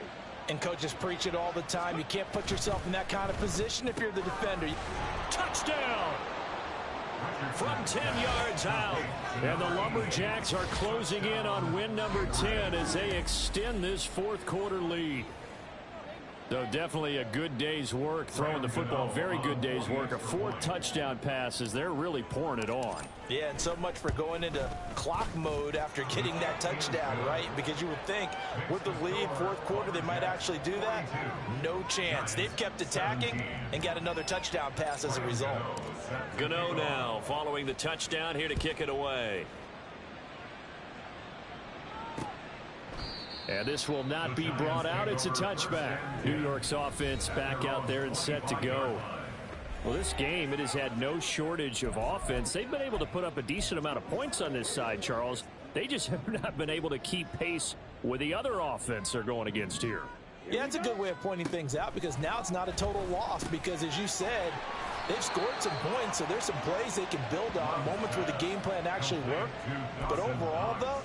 And coaches preach it all the time. You can't put yourself in that kind of position if you're the defender. Touchdown! From 10 yards out. And the Lumberjacks are closing in on win number 10 as they extend this 4th quarter lead. So definitely a good day's work throwing the football. Very good day's work. A 4 touchdown passes. They're really pouring it on. Yeah, and so much for going into clock mode after getting that touchdown, right? Because you would think with the lead, 4th quarter, they might actually do that. No chance. They've kept attacking and got another touchdown pass as a result. Gano now following the touchdown here to kick it away. And this will not be brought out. It's a touchback. New York's offense back out there and set to go. Well, this game, it has had no shortage of offense. They've been able to put up a decent amount of points on this side, Charles. They just have not been able to keep pace with the other offense they're going against here. Yeah, that's a good way of pointing things out because now it's not a total loss because, as you said, they've scored some points, so there's some plays they can build on, moments where the game plan actually worked. But overall, though,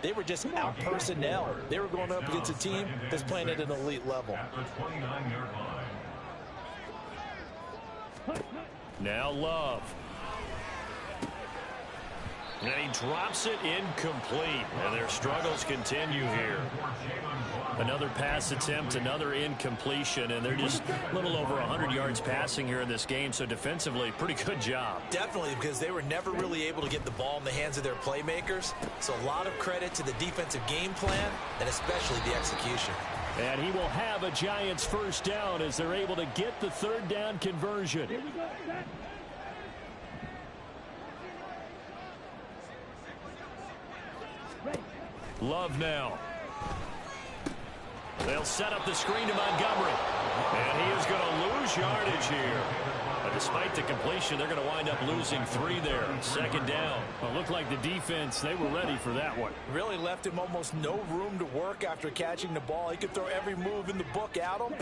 they were just out personnel. They were going up against a team that's playing at an elite level. Now Love. And he drops it incomplete. And their struggles continue here. Another pass attempt, another incompletion, and they're just a little over 100 yards passing here in this game, so defensively, pretty good job. Definitely, because they were never really able to get the ball in the hands of their playmakers, so a lot of credit to the defensive game plan and especially the execution. And he will have a Giants first down as they're able to get the 3rd down conversion. Love now. They'll set up the screen to Montgomery. And he is going to lose yardage here. But despite the completion, they're going to wind up losing 3 there. 2nd down. Well, it looked like the defense, they were ready for that one. Really left him almost no room to work after catching the ball. He could throw every move in the book at him.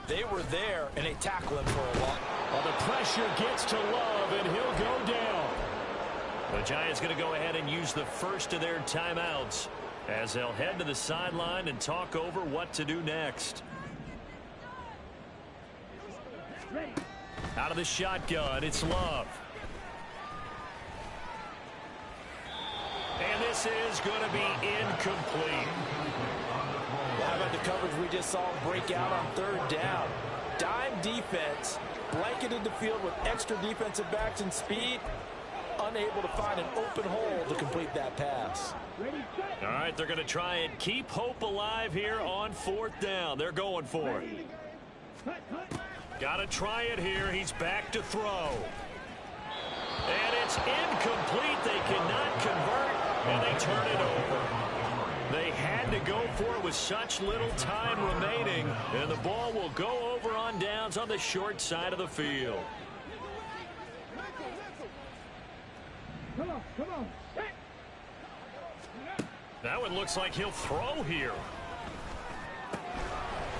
They were there, and they tackled him for a while. Well, the pressure gets to Love, and he'll go down. The Giants going to go ahead and use the first of their timeouts as they'll head to the sideline and talk over what to do next. Out of the shotgun, it's Love. And this is going to be incomplete. How about the coverage we just saw break out on third down? Dime defense, blanketed the field with extra defensive backs and speed, unable to find an open hole to complete that pass. All right, they're going to try and keep hope alive here on fourth down. They're going for it. Got to try it here. He's back to throw. And it's incomplete. They cannot convert, and they turn it over. They had to go for it with such little time remaining, and the ball will go over on downs on the short side of the field. Come on, come on. That one looks like he'll throw here.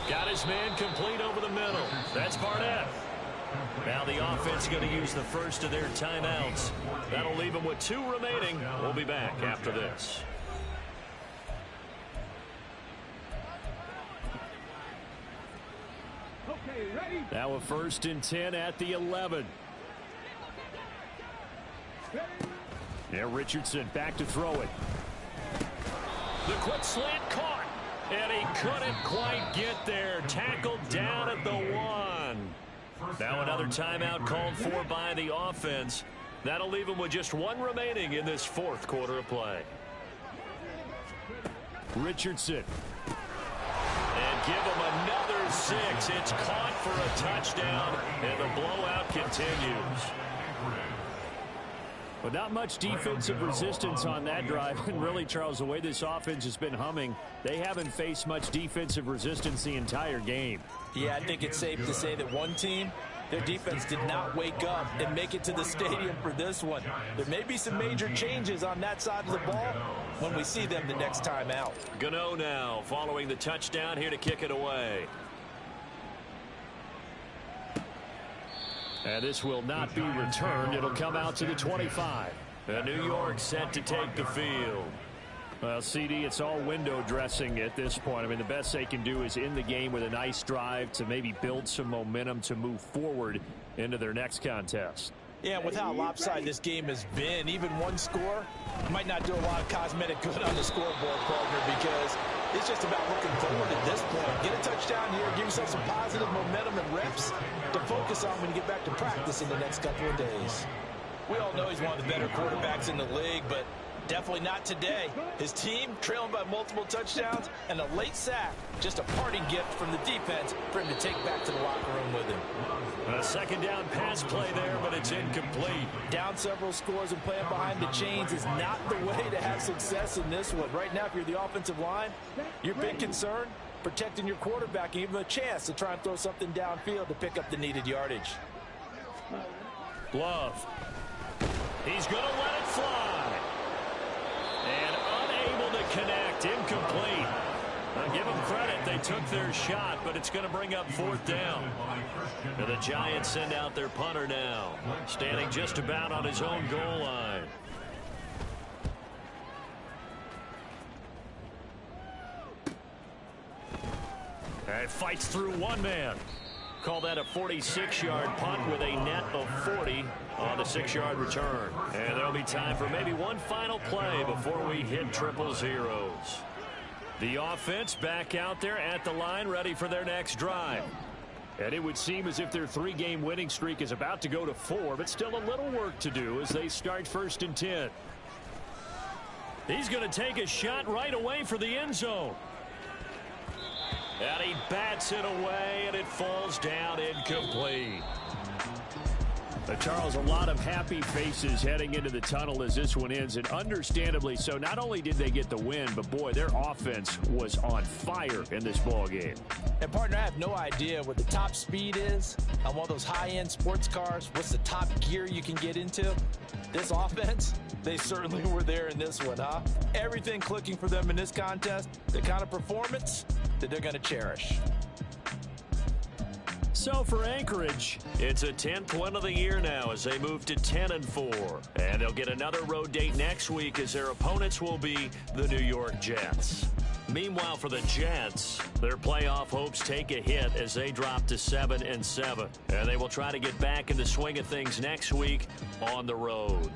Got his man complete over the middle. That's Barnett. Now the offense is going to use the first of their timeouts. That'll leave them with 2 remaining. We'll be back after this. Okay, ready? Now a 1st and 10 at the 11. Yeah, Richardson back to throw it. The quick slant caught. And he couldn't quite get there. Tackled down at the 1. Now another timeout called for by the offense. That'll leave him with just 1 remaining in this 4th quarter of play. Richardson. And give him another 6. It's caught for a touchdown, and the blowout continues. But not much defensive resistance on that drive. And really, Charles, the way this offense has been humming, they haven't faced much defensive resistance the entire game. Yeah, I think it's safe to say that one team, their defense did not wake up and make it to the stadium for this one. There may be some major changes on that side of the ball when we see them the next time out. Gano now following the touchdown here to kick it away. And this will not be returned. It'll come out to the 25. And New York set to take the field. Well, CD, it's all window dressing at this point. I mean, the best they can do is end the game with a nice drive to maybe build some momentum to move forward into their next contest. Yeah, with how lopsided this game has been, even one score might not do a lot of cosmetic good on the scoreboard, partner, because it's just about looking forward at this point. Get a touchdown here, give yourself some positive momentum and reps to focus on when you get back to practice in the next couple of days. We all know he's one of the better quarterbacks in the league, but definitely not today. His team trailing by multiple touchdowns and a late sack. Just a parting gift from the defense for him to take back to the locker room with him. A 2nd down pass play there, but it's incomplete. Down several scores and playing behind the chains is not the way to have success in this one. Right now, if you're the offensive line, your big concern, protecting your quarterback and give him a chance to try and throw something downfield to pick up the needed yardage. Love. He's going to let it fly. And unable to connect. Incomplete. I'll give them credit. They took their shot, but it's going to bring up 4th down. And the Giants send out their punter now, standing just about on his own goal line. And fights through one man. Call that a 46-yard punt with a net of 40 on the 6-yard return. And there'll be time for maybe one final play before we hit triple zeros. The offense back out there at the line, ready for their next drive. And it would seem as if their 3-game winning streak is about to go to 4, but still a little work to do as they start 1st and 10. He's going to take a shot right away for the end zone. And he bats it away, and it falls down incomplete. Charles, a lot of happy faces heading into the tunnel as this one ends, and understandably so. Not only did they get the win, but boy, their offense was on fire in this ball game. And partner, I have no idea what the top speed is on one of those high-end sports cars. What's the top gear you can get into? This offense, they certainly were there in this one, huh? Everything clicking for them in this contest, the kind of performance that they're going to cherish. So for Anchorage, it's a 10th win of the year now as they move to 10-4. And they'll get another road date next week as their opponents will be the New York Jets. Meanwhile, for the Jets, their playoff hopes take a hit as they drop to 7-7. And they will try to get back in the swing of things next week on the road.